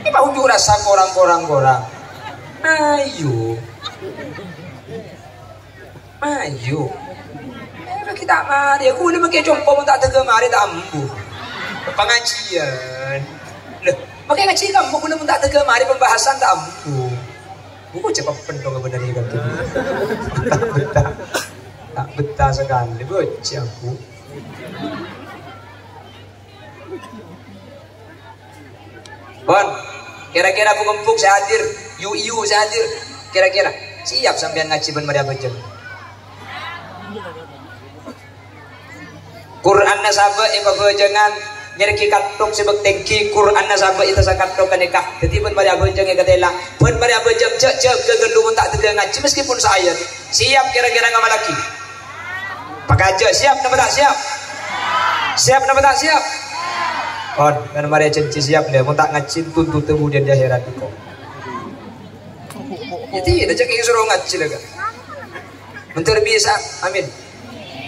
Ipa unjuk rasa korang. Ayo. Kita mari. Aku ni pakai jompo pun tak tega mari tak ambu. Pengajian. Loh, pakai ngaji kamu aku pun tak tega mari pembahasan tak ambu. Buku cepat pendong kebenaran kan tu. Tak betah sekali bocah aku. Bon, kira-kira aku kempuk saya hadir, yu saya hadir. Kira-kira siap sampean ngaji ben Maria Bejeng. Quran nasaba ipa bejengan nyerki katok sebek tengki Quran nasaba itu sakatok kanikah. Jadi ben Maria Bejeng katela, ben Maria Bejeng cek kegelungan tak tega ngaji meskipun saya. Siap kira-kira ngamal lagi. Pakai aja siap nama tak siap? Siap nama tak siap? Oh, karena mari cenci siap dia, mau tak ngacin tuntut kemudian di akhirat itu. Jadi dah cakap suruh ngacin lega. Mentor bisa, amin.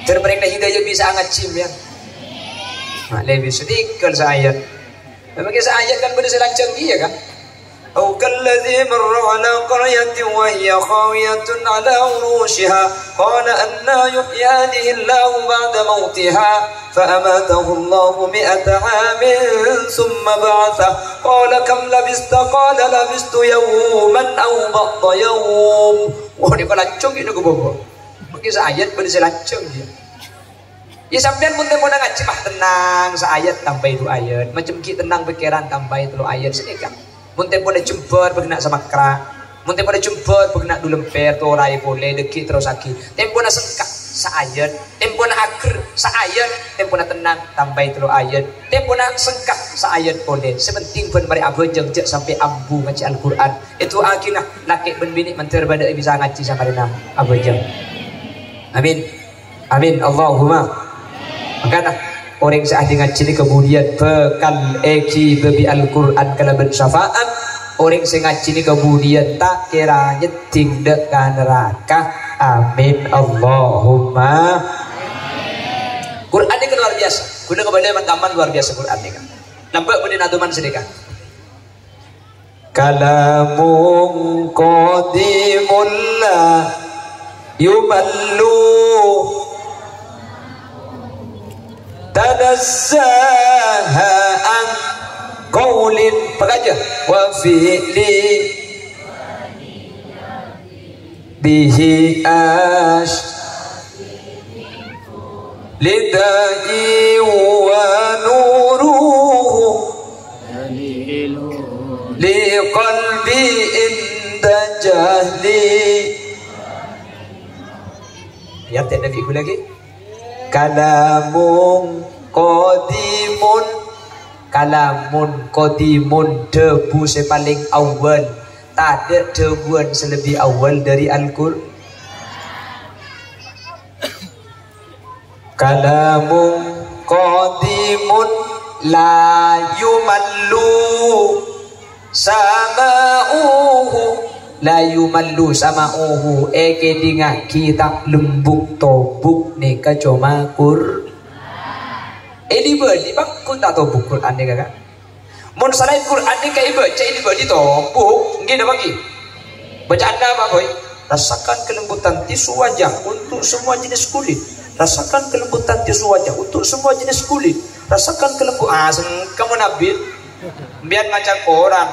Terberita hidayah bisa ngacin ya. Nah, lebih sedikit saya. Memang saya kan benda selancang dia kan. أو كالذي مر على قرية وهي خاوية على عروشها قال أنى يحيي هذه الله بعد موتها فأماته الله 100 عام ثم بعثه قال كم لبثت قال لبثت يوما أو بعض يوم. Wah dia pelancong itu ke bawah. Mungkin seayat pada selancong dia. Ya sampean pun mau ngaji mah tenang seayat tambah itu ayat. Macam kita tenang pikiran tambah itu ayat sedekah. Munte boleh jemput berkena sama kera, munte boleh jemput berkena dulu lemper, torai boleh deki terus lagi. Tempo na sengkak saayat, tempo na akhir saayat, tempo na tenang tambah itu ayat, tempo na sengkak saayat boleh. Sepenting pun mari abojeng cek sampai ambu ngaji Al-Quran. Itu akhirnya laki ben bini menter pada bisa ngaji sama dina abojeng. Amin, amin Allahumma. Makanya orang seahli ngaji ni kemudian bekal eki bebi Al-Quran kalau bersyafaat orang ngaji ni kemudian tak kira nyeting dekat neraka. Amin Allahumma. Quran ini luar biasa. Guna kepada teman-teman luar biasa Quran ini kan. Nampak boleh naduman sedekah. kalamun qadimun la yumallu tanazzaha an qaulin pekaja wa fi'li bihi ash lidai wa nuruhu li qalbi inda jahli. Lihat ya Nabi lagi. Kalamun qadimun, kalamun qadimun, debu sepaling awal. Tak ada debuan selebih awal dari Al-Qur'an. Kalamun qadimun la yumallu sama'uhu, la yumallu sama'uhu eke dinga kita lembuk tobuk nika cuma ini berarti bang kun tak tobuk Quran ni kakak mun selain Quran ni kayak baca ini berarti tobuk gini bagi bercanda apa boy. Rasakan kelembutan tisu wajah untuk semua jenis kulit, rasakan kelembutan tisu wajah untuk semua jenis kulit, rasakan kelembutan kamu nabil biar macam orang.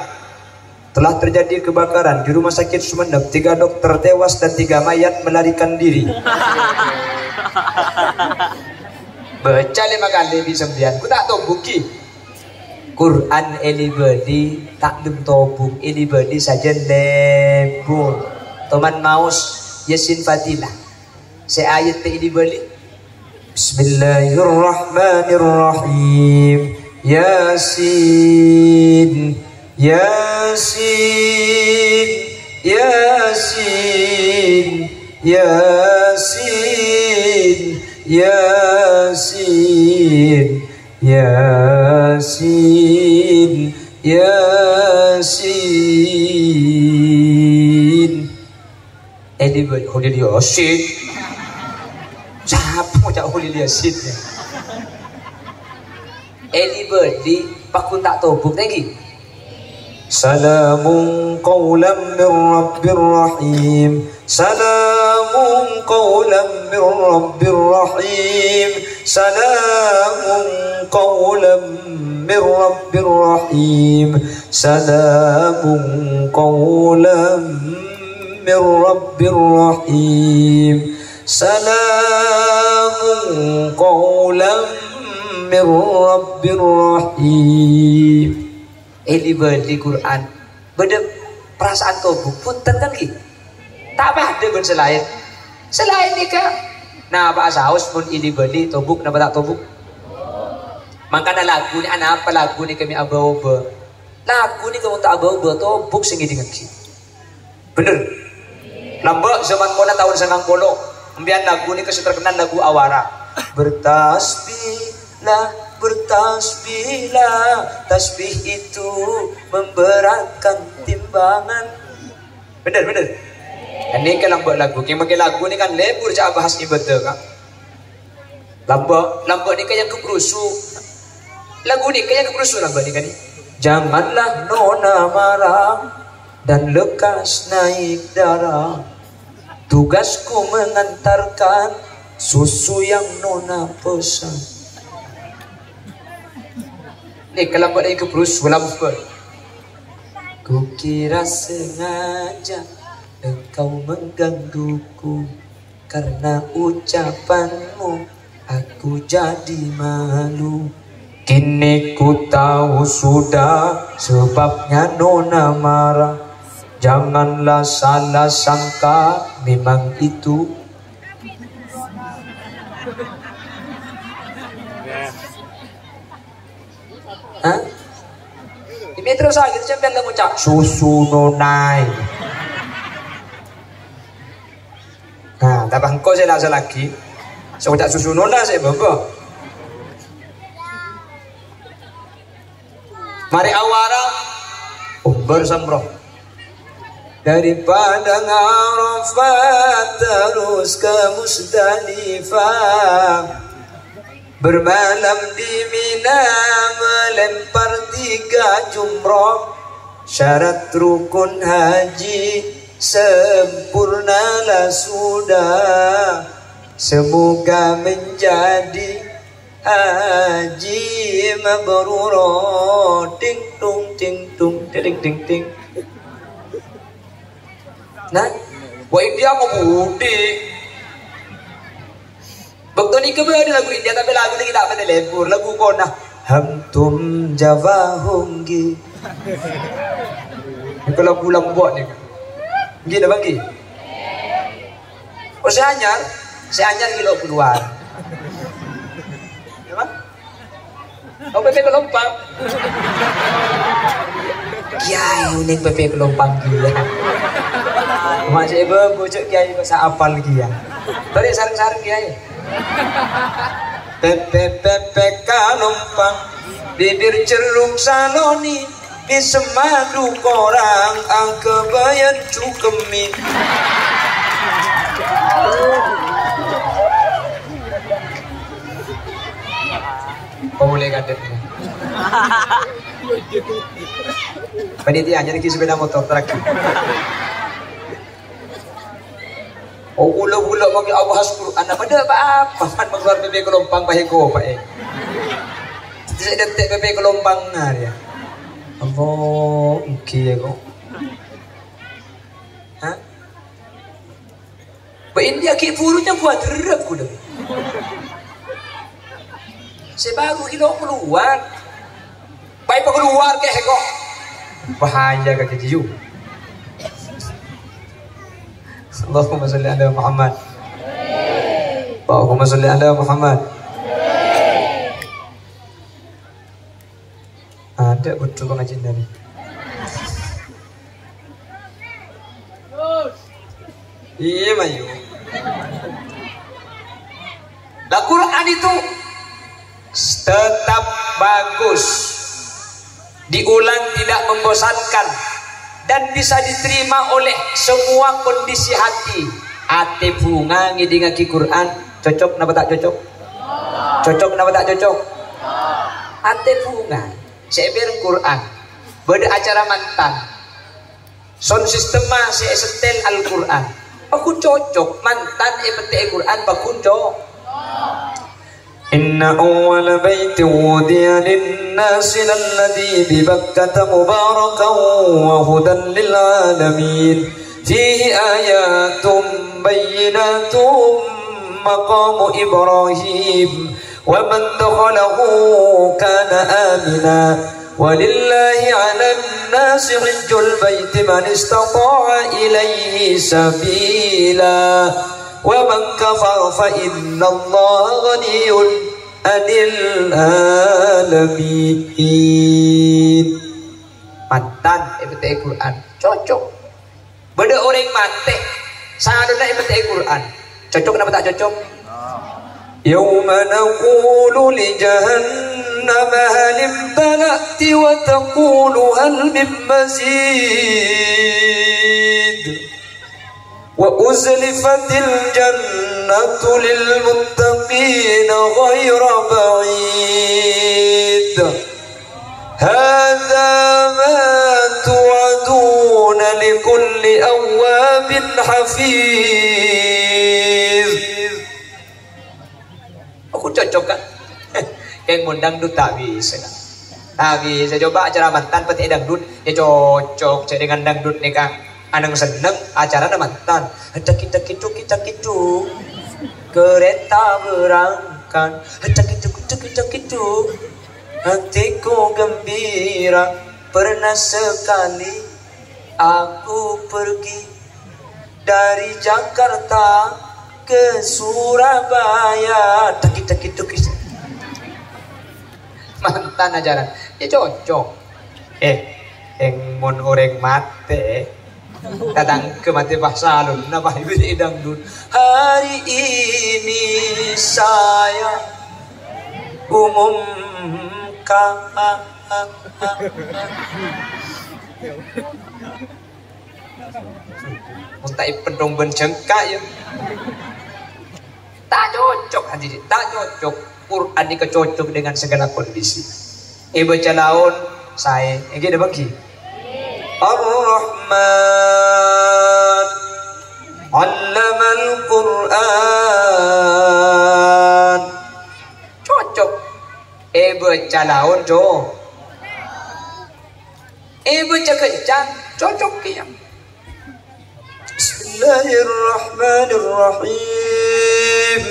Telah terjadi kebakaran di rumah sakit Sumeneb, 3 dokter tewas dan 3 mayat melarikan diri. Baca 5 kali di 9 ku tak tobuki Quran anybody tak lem tobuk anybody saja lebur teman maus Yasin Fadilah saya ayat ini balik. Bismillahirrahmanirrahim. Yasin Yasin Yasin Yasin Yasin Yasin Yasin. Anybody Hulil Yasin? Siapa mau cak Hulil Yasin? Anybody pakun tak tobuk lagi. Salamun qawlan min rabbir rahim. Salamun qawlan min rabbir rahim. Salamun qawlan min rabbir rahim. Salamun qawlan min rabbir rahim. Salamun qawlan min rabbir rahim. Di Quran beda perasaan kau pun tentang ki tak ada pun selain nikah. Nah bahasa haus pun ini beli tobuk napa tak tobuk. Makanya lagu ni anak apa lagu ni kami abau-abau lagu ni kamu tak abau-abau tobuk singi dengan ki bener lambak zaman kona tahun 90 ambian lagu ni kasih terkenal lagu Awara. Bertasbihlah bertasbihlah, tasbih itu memberatkan timbangan. Bener. Ini kan lambak lagu. Yang pakai lagu ni kan lebur cak bahas ibadah kan. Lambak ni kan yang keperusu. Lagu ni kan yang keperusu lambak ni kan ni. Janganlah nona marah dan lekas naik darah. Tugasku mengantarkan susu yang nona pesan. Kalau buat lagi keperus walaupun kukira sengaja engkau menggangguku karena ucapanmu aku jadi malu. Kini ku tahu sudah sebabnya nona marah. Janganlah salah sangka memang itu. Hah? Ini terus lagi sampai lah ngucap susu nonai. Nah, tapi engkau saya langsung lagi. Saya ngucap susu nonai saya bawa. Mari awara bersamroh dari Padang Arafat terus ke Musdalifah. Bermalam di Mina melempar 3 jumroh. Syarat rukun haji sempurnalah sudah, semoga menjadi haji mabrur. Ting tung ting tung ting ting ting. Nah, buat India mau budi. Betul ni kebetulan lagu India tapi lagu ni tidak pada lembur, lagu kona. Hum tum Java hongi. Kalau pulang buat ni, gini dah bagi. Oh saya anyar kilo keluar. Apa? Oh PP Kelompang. Kiai unik PP Kelompang dia. Masih bocok kiai bahasa apal dia. Tadi sarang-sarang kiai. PP Kelompang, bibir ceruk saloni, di semadu korang angka bayan cukemi. Kau boleh kadernya. Panitia jadi kisah sepeda motor terakhir. Oh ulo-ulo bagi abahas Quran. Pada apa-apa man mengeluar PP Kelompang bahiko pak Saya detik PP Kelompang ya. Allah, okay kok. Hah? Ba India ki purunya buat terap ku dah. Saya baru kilo keluar. Baik keluar ke kok. Bahaya kaki jiu. Allahumma salli ala Muhammad. Allahumma salli ala Muhammad. Ada betul pengajian tadi. Iya mayu. Nah Quran itu tetap bagus, diulang tidak membosankan, dan bisa diterima oleh semua kondisi hati. Ate bunga ngidingaki Quran cocok napa tak cocok? Cocok napa tak cocok? Ate bunga saya biar Quran beda acara mantan sound sistema saya setel Al-Quran aku cocok mantan petik Quran bakun cocok. Inna awwala baiti wudiya lin-nasi lalladhi bi Bakkata mubarakan wa hudan lil alamin fihi ayatum bayyinatum maqamu Ibrahim wa man dakhalahu kana amina walillahi 'alan nasi hajjul baiti man istata'a ilayhi sabila wa man kafara fa innallaha ghaniyyun 'anil alamin. Mantan ibte Quran cocok. Beda orang mate sadona ibte Quran. Cocok kenapa tak cocok? Yauma naqulu li jahannam hal imtala'ti wa taqulu hal min mazid wa uzlifatil jannatu lil muttaqina ghayra ba'id hadza ma tu'aduna likulli awwabin hafiz. Aku cocok kan? Yang ngundang dangdut tak bisa kan? Tak bisa. Coba acara mantan peti dangdut ya cocok saya dengan dangdut nih kang. Anang seneng acara mantan. Kita kitu kereta berangkat. Kita hatiku gembira. Pernah sekali aku pergi dari Jakarta ke Surabaya. Teki mantan ajaran ya cocok. Mon orang mate datang ke mati pasalun napa ibu dangdut. Hari ini saya umumkan muntai pendong bencengka ya tak cocok hadirin, tak cocok. Quran ini kecocok dengan segala kondisi. Baca laun saya, ini ada bagi. Ar-Rahman 'allamal Qur'an. Cocok. Baca laun jo. Baca kencang, cocok ya. Bismillahirrahmanirrahim.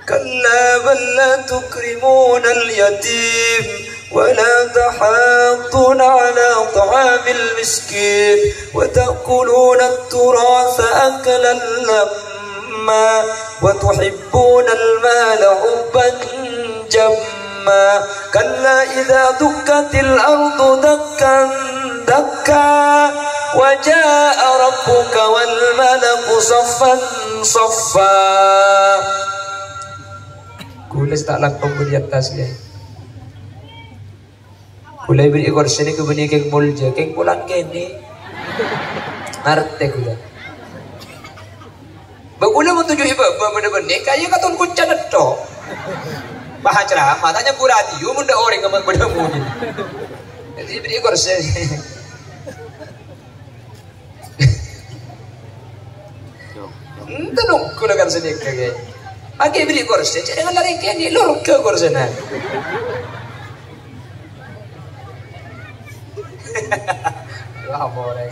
Kalla bal la tukrimuna al-yatim wa la tahadduna ala ta'amil miskin wa ta'kuluna at-turatha aklan lamma wa tuhibbuna al-mala hubban jamma. Kalla idza dukkatil ardu dakkan dakka wa jaa rabbuka wal malaku saffan saffa. Kulis tak langsung beri atas ya. Kulai beri ekor sini ke beni keng mulja keng pulang kene. Arte kula. Bagula mau tujuh ibu bener-bener kaya katon kuncan itu. Bahan ceramah tanya ku radio munda orang kamu bertemu ni. Jadi beri ekor sini. Tenung kula kan sini kaya. Agi beri kursi, jangan lari ke ni lor ke kursi na. Wah boleh.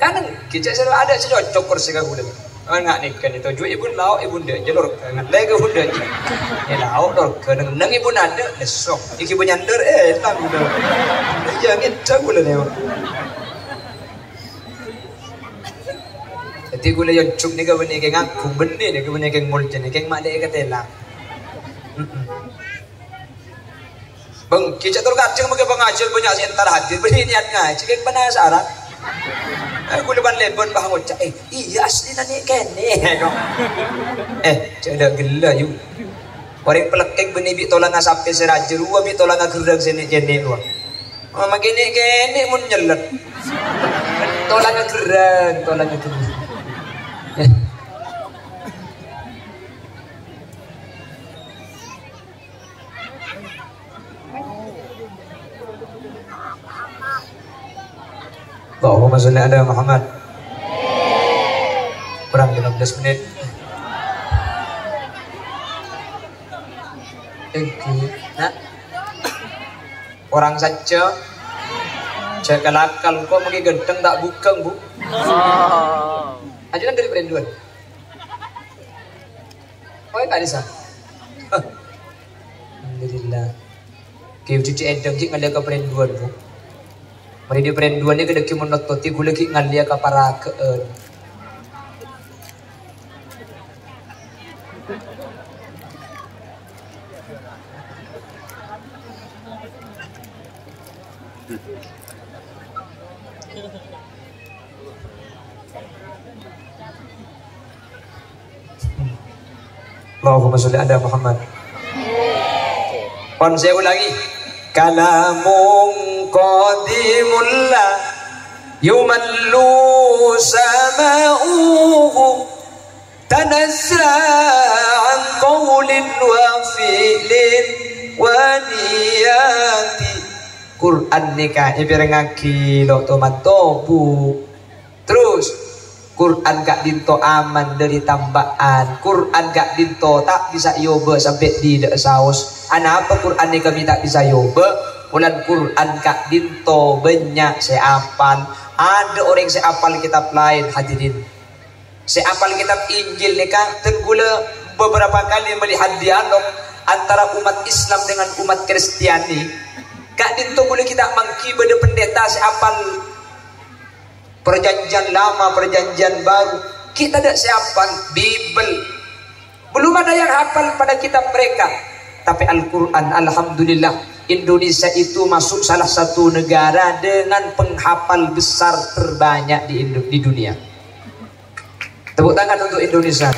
Kan kita selalu ada cocok kursi kau dah. Enggak ni kan itu jual ibu lau ibu dah jalur kan lagi ibu dah. Lau lor ke nang ibu nada nesok. Iki penyander tak dah. Jangan cakap dah ni. Jadi gula yang cuk ni kau benda keng aku benda ni kau benda keng muljan ni keng mak dia kata lah. Bang kita terus kacang mungkin pengajar banyak sentar hadir beri niat ngaji keng penasaran. Aku lepas lebon bah ngocak iya asli nani kene dong. Cakap gila you. Orang pelekeng benda bi tolong ngasape seraja ruah bi tolong ngagerang sini jene ruah. Mama kene mun nyelet. Tolong ngagerang tolong ngagerang. Allahumma sholli ala Muhammad. Kurang 15 menit. Nah, orang saja jaga lakal kok mungkin gendeng tak bukang bu. Ajudan dari perinduan. Oh tak bisa. Alhamdulillah. Kau cuci edeng jik ngalia ke perinduan bu. Mari di perinduan ni kedeki menototi gula ki ngalia ke para keen. Allahumma sholli ala Muhammad. Pon saya ulangi. Kalamun qadimul la yumallu sama'uhu tanazza' an qawlin wa fi'lin wa niyati. Quran nikah ibirengaki lo tomatobu. Terus Quran gak dinto aman dari tambaan. Quran gak dinto tak bisa yoba sampai di saus. Apa Quran ni kami tak bisa yoba? Bulan Quran gak dinto banyak seapal. Ada orang seapal kitab lain hadirin. Seapal kitab Injil ni kan tenggula beberapa kali melihat dialog antara umat Islam dengan umat Kristiani. Gak dinto boleh kita mangki beda pendeta seapal perjanjian lama, perjanjian baru. Kita tidak sehafal Bible. Belum ada yang hafal pada kitab mereka. Tapi Al-Quran, alhamdulillah, Indonesia itu masuk salah satu negara dengan penghafal besar terbanyak di dunia. Tepuk tangan untuk Indonesia.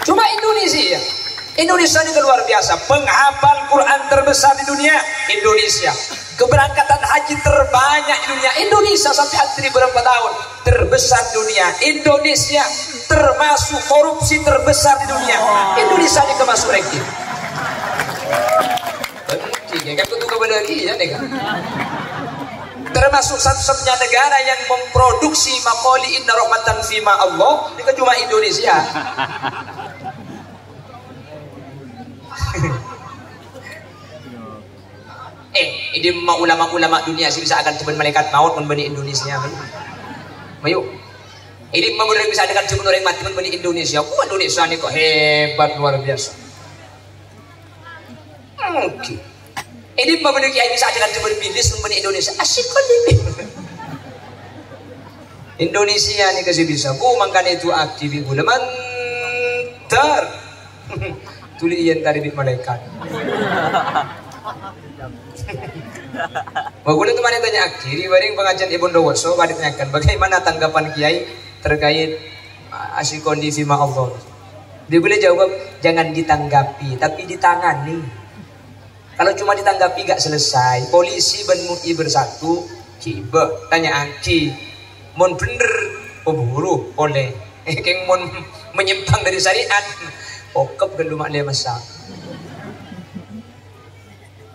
Cuma Indonesia. Indonesia ini luar biasa. Penghafal Quran terbesar di dunia, Indonesia. Keberangkatan haji terbanyak di dunia, Indonesia. Sampai antri berapa tahun, terbesar di dunia, Indonesia. Termasuk korupsi terbesar di dunia, Indonesia ini kemasuk ranking. ya kan kutu kebenaran ya nih kan. Termasuk satu-satunya negara yang memproduksi makoli inna rahmatan fima Allah ini kan cuma Indonesia. Ini ulama-ulama dunia sih bisa akan coba malaikat maut membani Indonesia. Mayu. Ini memang bisa akan coba orang mati membani Indonesia. Indonesia ini kok hebat luar biasa. Oke. Ini memang bisa akan coba bilis membani Indonesia. Asyik kali. Indonesia ini kasih bisa. Makanya itu aktif gula mantar. Tulian tadi di malaikat. Bagusnya teman yang tanya akhiri, baring pengajian Ibn Dawoso, pada tanyakan bagaimana tanggapan Kiai terkait asyikon di firman Allah. Dia boleh jawab, jangan ditanggapi, tapi ditangani. Kalau cuma ditanggapi gak selesai. Polisi dan MUI bersatu, ciba tanya aki, mon bener, buru boleh. Keng mon menyimpang dari syariat, okap gelumak dia masak.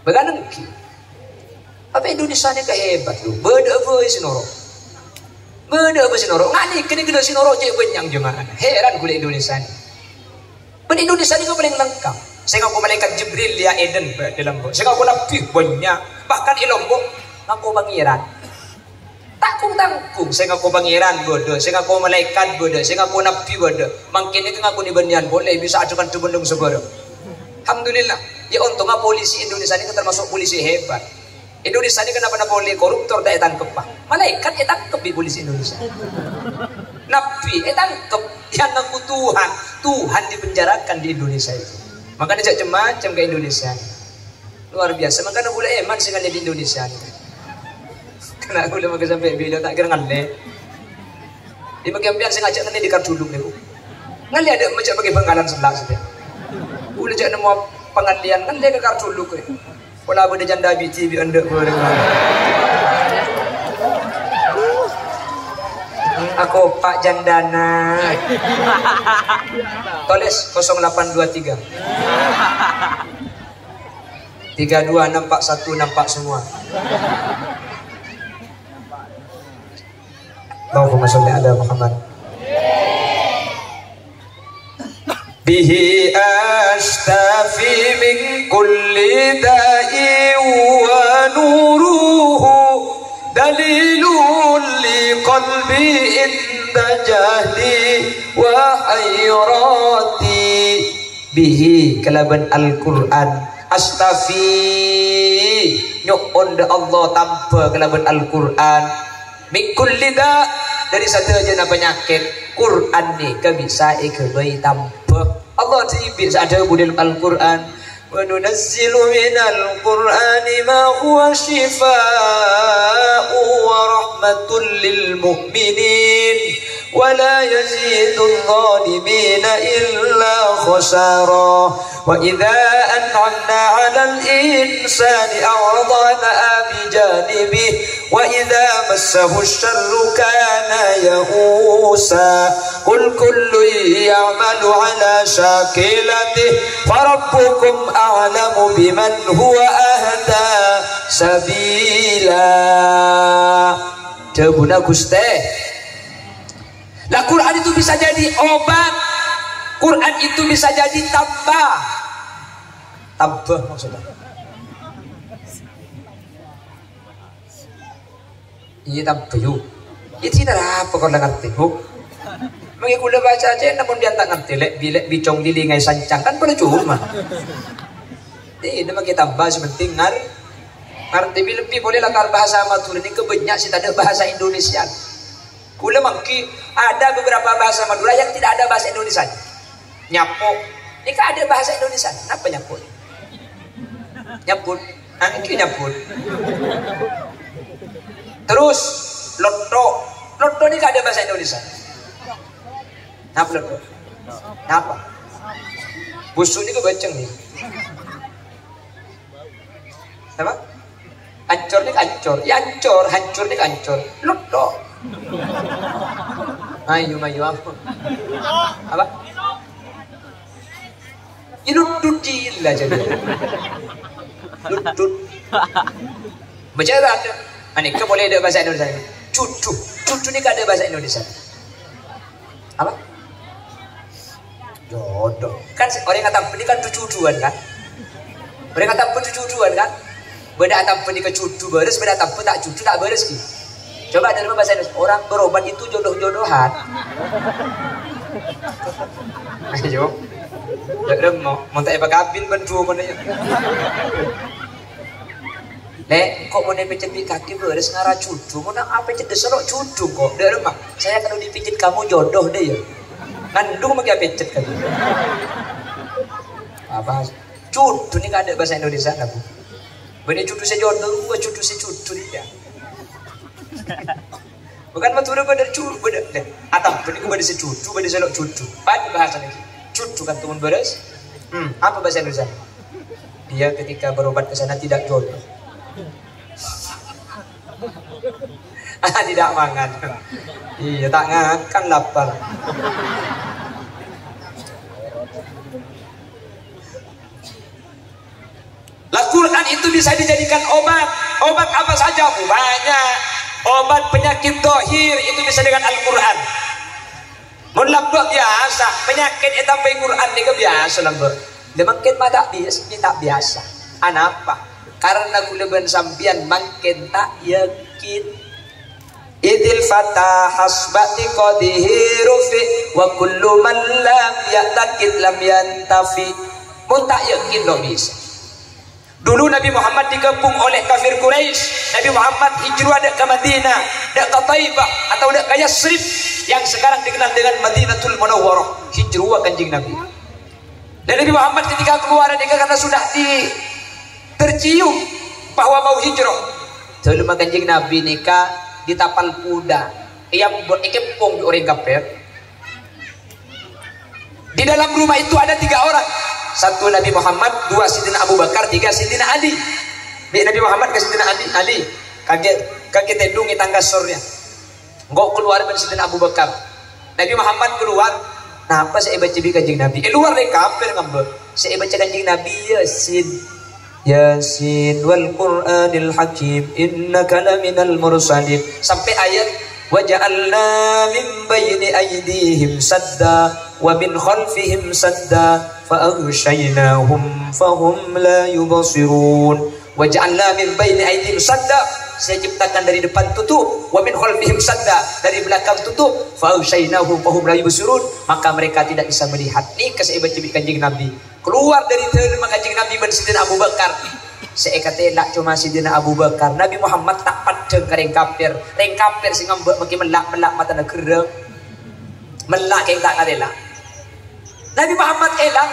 Bagaimana ki? Apa Indonesia ni kehebat lu? Beda apa sinoro? Beda apa sinoro? Ngani kini kena sinoro cek benyang jemaah. Heran gula Indonesia ni. Ben Indonesia ni kau paling lengkap. Saya ngaku malaikat Jibril dia Eden dalam bot. Saya ngaku nabi banyak. Bahkan Ilombok ngaku pangeran. Takung tangkung. Saya ngaku pangeran bodoh. Saya ngaku malaikat bodoh. Saya ngaku nabi bodoh. Makin itu ngaku ni banyan boleh bisa ajukan cubendung sebelum. Alhamdulillah. Ya untungnya polisi Indonesia ini termasuk polisi hebat. Indonesia ini kenapa boleh koruptor tak tangkep pak? Malaikat tangkep di polisi Indonesia. Nabi tangkep yang ngaku Tuhan. Tuhan dipenjarakan di Indonesia itu. Makanya macam-macam ke Indonesia. Luar biasa. Makanya boleh eman sih di Indonesia ini. Karena boleh makan sampai bila tak kira ngalle. Di bagian biar saya ngajak nanti di kartuluk nih. Ngalle ada macam bagi Bangkalan sebelah saja. Boleh jangan nemu pengalian kan dia ke kartuluk ni. Pola benda janda BT bi anda bereng. Aku Pak Jandana. Tulis 0823. 32 nampak satu nampak semua. Allahumma sholli ala Muhammad. Bihi astafi min kulli da'i wa nuruhu dalilun li qalbi inda jahli wa hayrati. Bihi kalaban Al-Quran astafi nyok onda Allah tanpa kalaban Al-Quran min kulli da' dari satu aja penyakit Quran ni kebisa kebai tanpa Allah tibis ada budil Al-Quran wa nunazzilu minal Qur'ani ma huwa shifaa'u wa rahmatul lil mu'minin wa la yazidul zalimina illa khasara wa idza an'amna 'alal insani a'rada bi janibihi wa idza massahu asy-syarru kana ya'usa qul kullu ya'malu 'ala shakilatihi farabbukum a'lamu biman huwa ahda sabila. Debuna Guste. Lah Quran itu bisa jadi obat. Quran itu bisa jadi tambah maksudnya. Iya tambah yuk. Itu tidak apa kau ngerti bu? Mengikuti baca aja, namun dia tak ngerti. Lek bicong dilingai sancang kan boleh cuma. Ini nama kita bahas penting ngerti lebih boleh lakar bahasa Madura ini kebanyak sih tak ada bahasa Indonesia. Kula mangki ada beberapa bahasa Madura yang tidak ada bahasa Indonesia. Nyapo, ini kan ada bahasa Indonesia. Kenapa nyapo? Nyaput, ini nyaput. Terus loto ini kan ada bahasa Indonesia. Apa loto? Apa? Busuk ini kebanceng nih. Apa? Ancor ini ancor, ya ancor, hancur ini ancor. Loto. Ayo apa? Apa? Ini dudil lah jadi. Lut. Bercakap ada. Ani ke boleh ada bahasa Indonesia. Cucu ni kan ada bahasa Indonesia. Apa? Jodoh. Kan orang kata ini kan cucuan kan? Orang kata cucuan kan? Beda tanpa ni ke cucu beres, beda tanpa tak cucu tak beres ki. Coba dari bahasa Indonesia. Orang berobat itu jodoh-jodohan. Ayo. Jangan mau tak apa kabin bentu mana ya. Kok mau dipijit kaki beres ngarah cucu, mau nak apa pijit deserok cucu kok. Dari rumah, saya kalau dipijit kamu jodoh deh ya. Ngandung mau pijit kan. Apa? Cucu ni kan ada bahasa Indonesia nak bu. Benih cucu saya jodoh, gua cucu saya cucu dia. Bukan betul pada cucu, pada atau benih gua pada cucu, pada selok cucu. Pada bahasa lagi. Cucu kan teman beres. Apa bahasa Indonesia? Dia ketika berobat ke sana tidak jodoh. Tidak makan. Iya tak ngakan lapar. Al-Quran itu bisa dijadikan obat. Obat apa saja Bu? Banyak. Obat penyakit dohir itu bisa dengan Al-Quran. Mulambak biasa. Penyakit itu sampai Quran ini biasa lambak. Makin mah tak biasa. Anapa? Karena kuleban sampian makin tak yakin. Idil fatah hasbati qadihi rufi wa kullu man lam ya'taqid lam yantafi. Mun tak yakin tak bisa. Dulu Nabi Muhammad dikepung oleh kafir Quraisy. Nabi Muhammad hijrah dak ke Madinah, dak ke Taibah atau dak ke Yasrib yang sekarang dikenal dengan Madinatul Munawwarah. Hijrah Kanjeng Nabi. Dan Nabi Muhammad ketika keluar dia karena sudah tercium bahwa mau hijrah. Sebelum Kanjeng Nabi nikah di tapal kuda yang berikepung di orang kafir. Di dalam rumah itu ada 3 orang. 1 Nabi Muhammad, 2 Sidina Abu Bakar, 3 Sidina Ali. Nabi Muhammad ke Sidina Ali kaget tendungi tangga sornya. Enggak keluar dari Sidina Abu Bakar. Nabi Muhammad keluar. Nah, apa saya baca di Kanjeng Nabi? Luar dari kafir ngambek. Saya baca Kanjeng Nabi Yasin wal Qur'anil Hakim innaka laminal mursalin sampai ayat waja'alna min bayni aydihim sadda wa min khalfihim sadda fa aghshaynahum fahum la yubsirun. Waja'alna min bayni aydihim sadda, saya ciptakan dari depan tutup, wa min khalfihim sadda, dari belakang tutup, fa aghshaynahum fahum la yubsirun, maka mereka tidak bisa melihat. Nih saya baca Kanjeng Nabi keluar dari terima Kanjeng Nabi dan Sidina Abu Bakar. Saya kata elak cuma Sidina Abu Bakar. Nabi Muhammad tak padeng ke reng kafir. Reng kafir sing ngambek makin melak mata nak gereng. Melak keng tak kadela. Nabi Muhammad elak.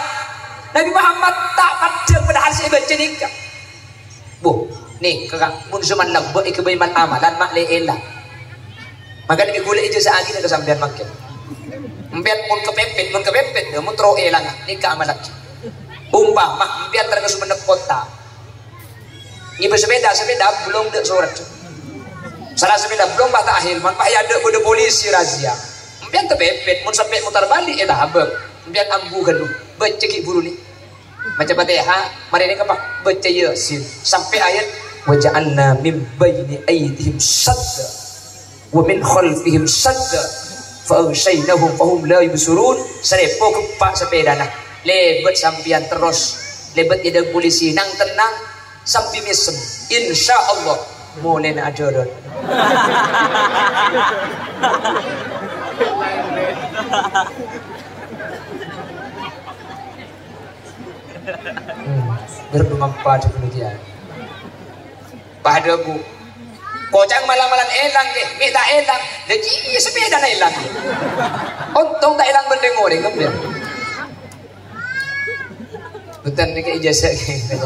Nabi Muhammad tak padeng padahal saya baca nikah. Bu, nih kakak mun zaman lembek ikut iman amalan mak le elak. Maka lebih golek ijazah lagi nak kesampean makin. Mbiar mun kepepet mun tro elang nikah amalan. Umpama biar terkesu menep kota. Ngibe sepeda belum dek surat. Salah sepeda belum bata akhir man payah ada kode polisi razia. Biar tepepet mun sampai mutar balik elah abang. Biar ambu gaduh. Beceki buru ni. Macam Fatihah, mari ni apa? Baca Yasin sampai ayat waja'alna min baini aydihim sadda wa min khalfihim sadda fa aghshaynahum fahum la yubsirun. Serepo kepak sepeda nah. Lebet sampian terus lebet ada polisi nang tenang sampai mesem insyaallah mulai nak ajaran bermempa demikian pada bu kocang malam-malam elang deh minta elang jadi sepeda na elang untung tak elang berdeng orang kemudian betul ni ke ijazah gitu.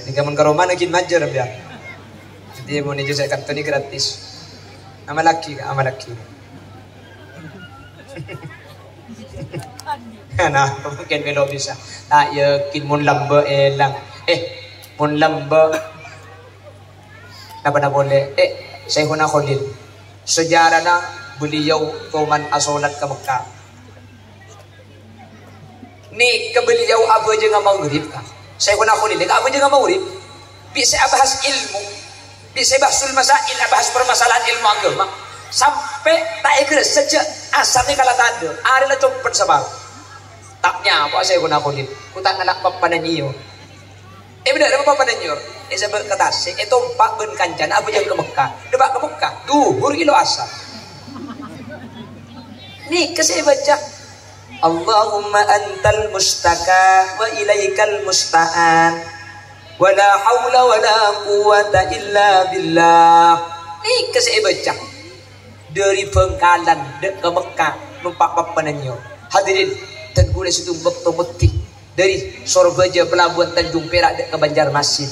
Ni kaman karoma na kinmajer biar. Jadi mo ni ijazah kartu ni gratis. Amalaki. Nah, mungkin melo bisa. Tak yakin mun lamba elang. Mun lamba apa na boleh? Syekhuna Khalil. Sejarah na beliau kauman asolat ke Mekah. Ni ke beliau apa je ngam maghrib kah? Saya guna kulit, apa juga mau urip? Bisa bahas ilmu, bisa bahas masail, bahas permasalahan ilmu agama. Sampai tak ikhlas sejak asarnya kalau tanda, ada lah copot sebab. Taknya apa saya guna kulit? Kutang anak papa dan nyiyo. Benar apa papa dan nyiyo? Saya berkata, itu pak ben kancan, apa yang ke Mekah? Debak ke Mekah, duhur kilo asar. Nih saya baca. Allahumma antal mustaka wa ilaikal musta'an wa la hawla wa la quwata illa billah. Nih saya baca dari Bengkalan ke Mekah numpak papanannya. Hadirin dan gula situ bekto meti dari Sorbaja pelabuhan Tanjung Perak ke Banjarmasin.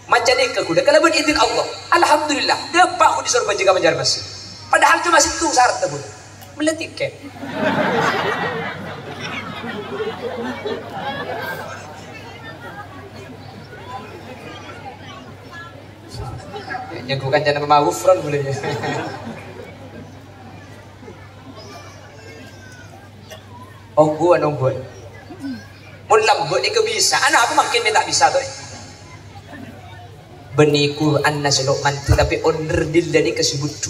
Macam ni ke kuda kalau berizin Allah. Alhamdulillah dapat aku di Sorbaja ke Banjarmasin. Padahal cuma situ syarat tersebut. Beli tiket. Yang bukan jangan mau front boleh. Ongguan. Mun lambut ni bisa. Anak apa makin dia tak bisa tu. Benih Quran naselok mantu tapi onder dil dari kesebut tu.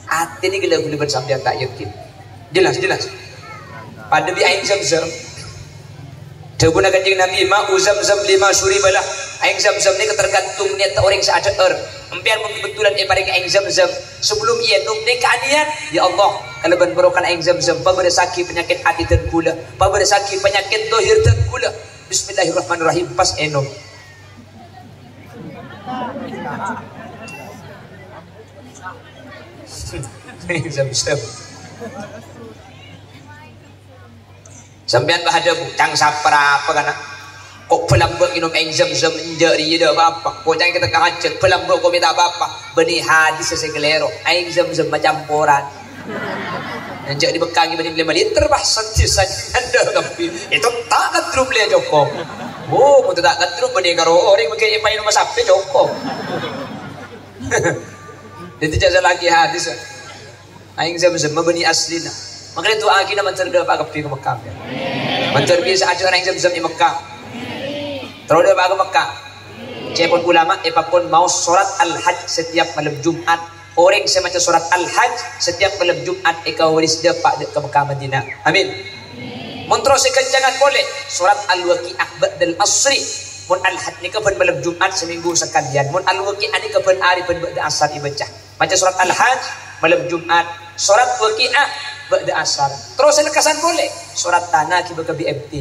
Hati ni gila bersama dia tak yakin. Jelas. Pada bi air zam-zam. Terguna kanjeng Nabi ma'u zam-zam lima suribalah. Air zam-zam ni ketergantung niat orang seader. Empian kebetulan paling air zam-zam sebelum ia num ni keanian. Ya Allah, kalau berberokan air zam-zam pabada sakit penyakit hati dan gula, pabada sakit penyakit dohir dan gula. Bismillahirrahmanirrahim pas enom. Zam-zam. Sampean bahada bucang sapra apa kana? Kok pelambak minum air zam-zam injari dia apa? Kok jangan kita kahajat pelambak kok minta apa? Benih hadis segelero. Air zam-zam macam poran. Anjak dibekangi benih 5 liter bah saja anda kapi. Itu tak kadrum le Joko. Oh, mau tak kadrum benih karo orang pakai pakai rumah sapi Joko. Dia tidak lagi hadis. Aing zam-zam benih asli na. Makanya tu agina mencerda pak kapi ke Mekah. Mencerda saja orang zam-zam di Mekah. Terus dia ke Mekah. Cepon ulama apapun mau solat al-hajj setiap malam Jumat. Orang semacam solat al-hajj setiap malam Jumat eka waris dia pak ke Mekah Madinah. Amin. Mun terus jangan boleh solat al-waqi'ah ba'dal asri. Mun al-hajj ni kapan malam Jumat seminggu sekalian. Mun al-waqi'ah ni kapan hari ba'da asar dibaca. Macam solat al-hajj malam Jumat, solat waqi'ah ba'da asar. Terus lekasan boleh solat tanah kiba ke BMT.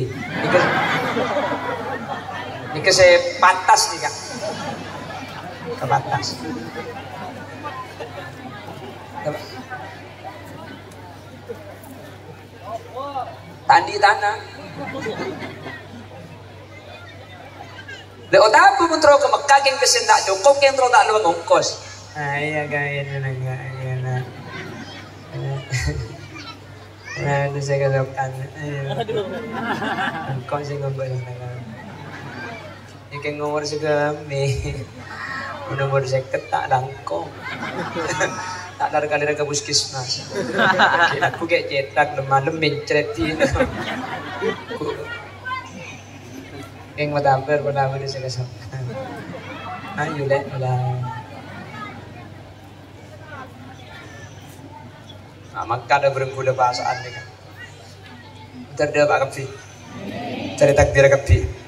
Nika saya pantas nih Kak. Ke batas. Tandi tanah. Leo tapo pun terus ke Mekah yang kesen tak cukup yang terus tak luang ongkos. Iya gaya na. Nah, itu saya kasapkan. Ongkos sih ngomong na. Ikan nomor segami. Nomor seket tak langkong. Tak ada kali ke puskesmas. Aku kayak cetak malam mencretin. Yang matabar itu saya kasapkan. Ayo deh mulai. Maka ada berguna bahasaan ni kan. Terda Pak Kapi. Cari takdir Kapi.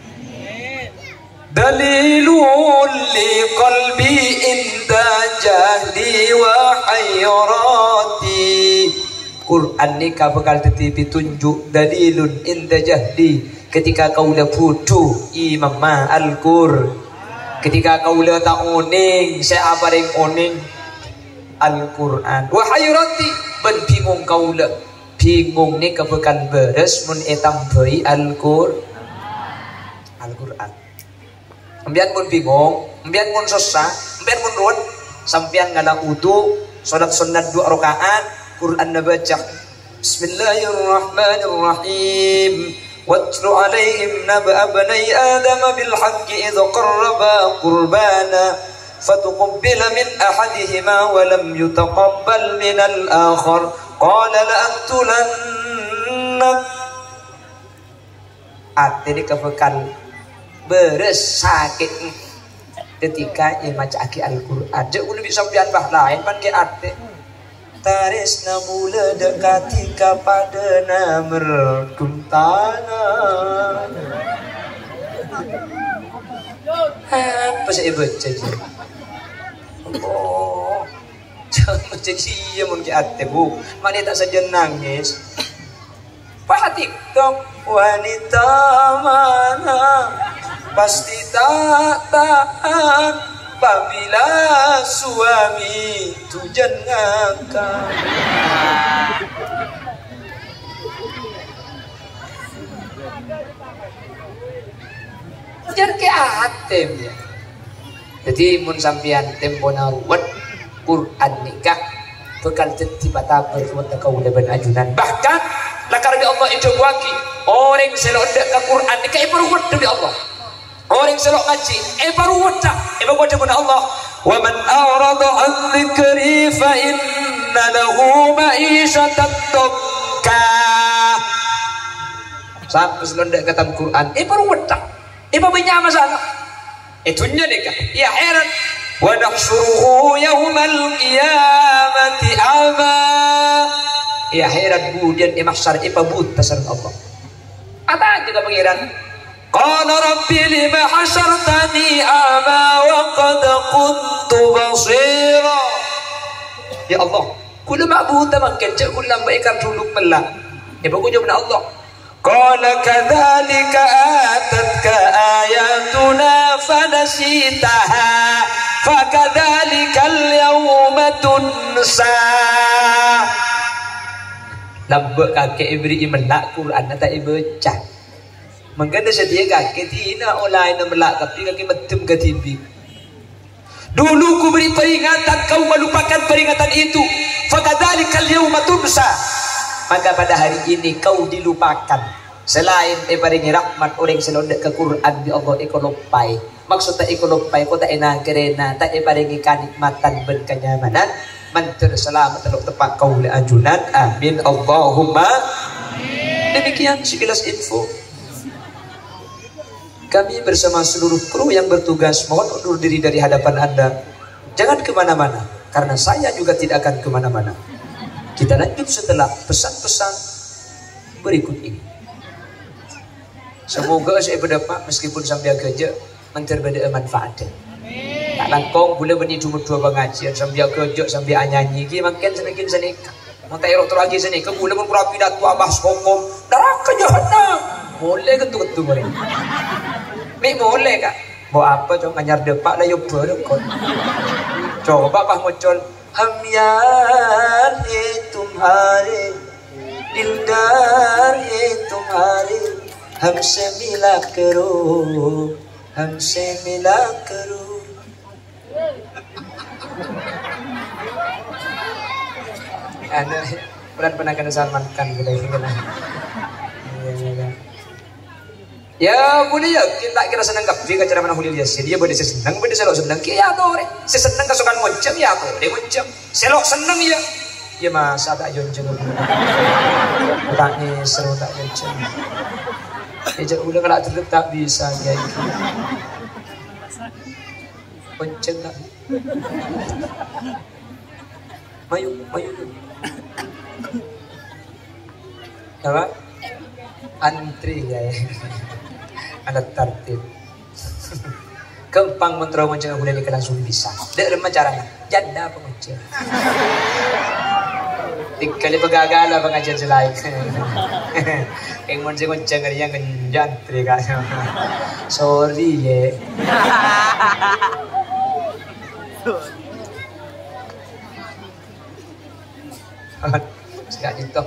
Dalilul li qalbi inda jahli wa hayrati. Quran ni kau bakal tetapi tunjuk dalilun inda jahli. Ketika kau dah putu imam al-Qur. Ketika kau dah tak oning, saya abaring oning Al-Quran. Wa hayrati ben bingung kau dah. Bingung ni kau bakal beres mun etam beri Al-Quran. Ambian pun bingung, ambian pun susah, ambian pun ruwet. Sampian ngalang wudu, salat sunat 2 rakaat, Quran na baca. Bismillahirrahmanirrahim. Watlu alaihim naba bani Adam bil haqqi idh qarraba qurbana fatuqabbala min ahadihima wa lam yutaqabbal min al-akhar qala la aqtulannak. ate ini kebekal beres sakit ketika ia maca aki Al-Quran. Jauh lebih sampian bah lain pan ke ate tarisna mula dekati kapadana merkum tangan. Apa saya baca je? Oh, jangan macam dia mun ke ate bu. Mana tak saja nangis. Perhati dong wanita mana pasti tak tahan apabila suami tujan ngakak. Jangan ke atem ya. Jadi mun sampian tempo naruat Quran nikah bekal tiba-tiba berbuat kaula ban ajunan. Bahkan lakar bi Allah itu waki orang selok ke Quran nikah berbuat demi Allah. Orang selok ngaji berbuat tak berbuat demi Allah. Wa man a'rada an dzikri fa inna lahu ma'isyatan dhanka. Sampai selondak kata Quran berbuat tak banyak masalah. Itunya nikah. Ya heran. Wa nahsyuruhu yaumal qiyamati a'ma. Ya heran kemudian mahsyar buta sareng Allah. Apa juga pangeran? Qala rabbi lima hasyartani a'ma wa qad kuntu basira. Ya Allah, kula mak buta makan cak kula baikkan dulu melak. Bagus jawab Allah. Qala kadzalika atatka ayatuna fanasitaha fakadzalikal yawma tunsa. Lambak kakek beri melak Quran tak baca. Mengkena sedia kakek tina online melak tapi kakek betul ke TV. Dulu ku beri peringatan kau melupakan peringatan itu. Fakadzalikal yawma tunsa. Maka pada hari ini kau dilupakan. Selain paringi rahmat orang selondak ke Quran di Allah ekolopai. Maksudnya ekolopai kau tak enak kerena tak paringi kenikmatan dan kenyamanan. Mantur selamat teluk tepat kau le ajunan. Amin Allahumma. Demikian sekilas info. Kami bersama seluruh kru yang bertugas mohon undur diri dari hadapan Anda. Jangan kemana-mana karena saya juga tidak akan kemana-mana. Kita lanjut setelah pesan-pesan berikut ini. Semoga saya berdapat meskipun sambil kerja menterbeda manfaatnya. Tak langkong boleh beni cuma dua pengajian sambil kerja sambil nyanyi ki makin semakin senika. Mau tak erok lagi senika boleh pun rapi datu abah sokong neraka jahanam. Boleh ketu-ketu mereka. Mi boleh kak. Mau apa coba nganyar depak lah yo berkon. Coba bah muncul हम यार है तुम्हारे दिलदार है तुम्हारे हमसे मिला करो हमसे मिला करो. Anda berat pernah kena salmankan kita ini kena. Ya boleh ya kita kira senang kapi cara mana hulil yasin dia boleh senang boleh selok senang ya boleh senang kasukan moncem ya boleh moncem selok senang ya ya masa tak jonceng tak ni seru tak jonceng ejak udah kalau terus tak bisa ya moncem tak mayu apa antri ya ada tertib. Kempang mentro mencegah boleh langsung bisa. Dek remah caranya. Janda pengajian. 3 kali bergagal pengajian selain. Yang mencegah yang jantri kan. Sorry ya. Sekali itu.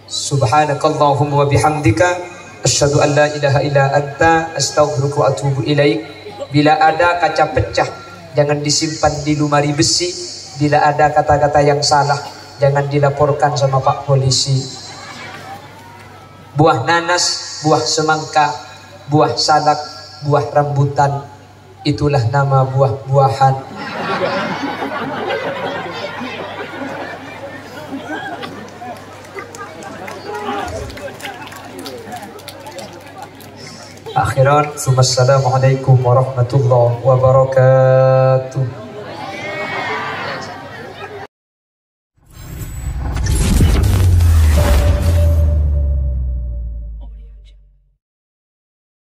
Subhanakallahumma wa bihamdika asyhadu an la ilaha illa anta astaghfiruka wa atubu ilaik. Bila ada kaca pecah jangan disimpan di lemari besi. Bila ada kata-kata yang salah jangan dilaporkan sama Pak Polisi. Buah nanas, buah semangka, buah salak, buah rambutan, itulah nama buah-buahan. Akhiran, assalamualaikum warahmatullahi wabarakatuh.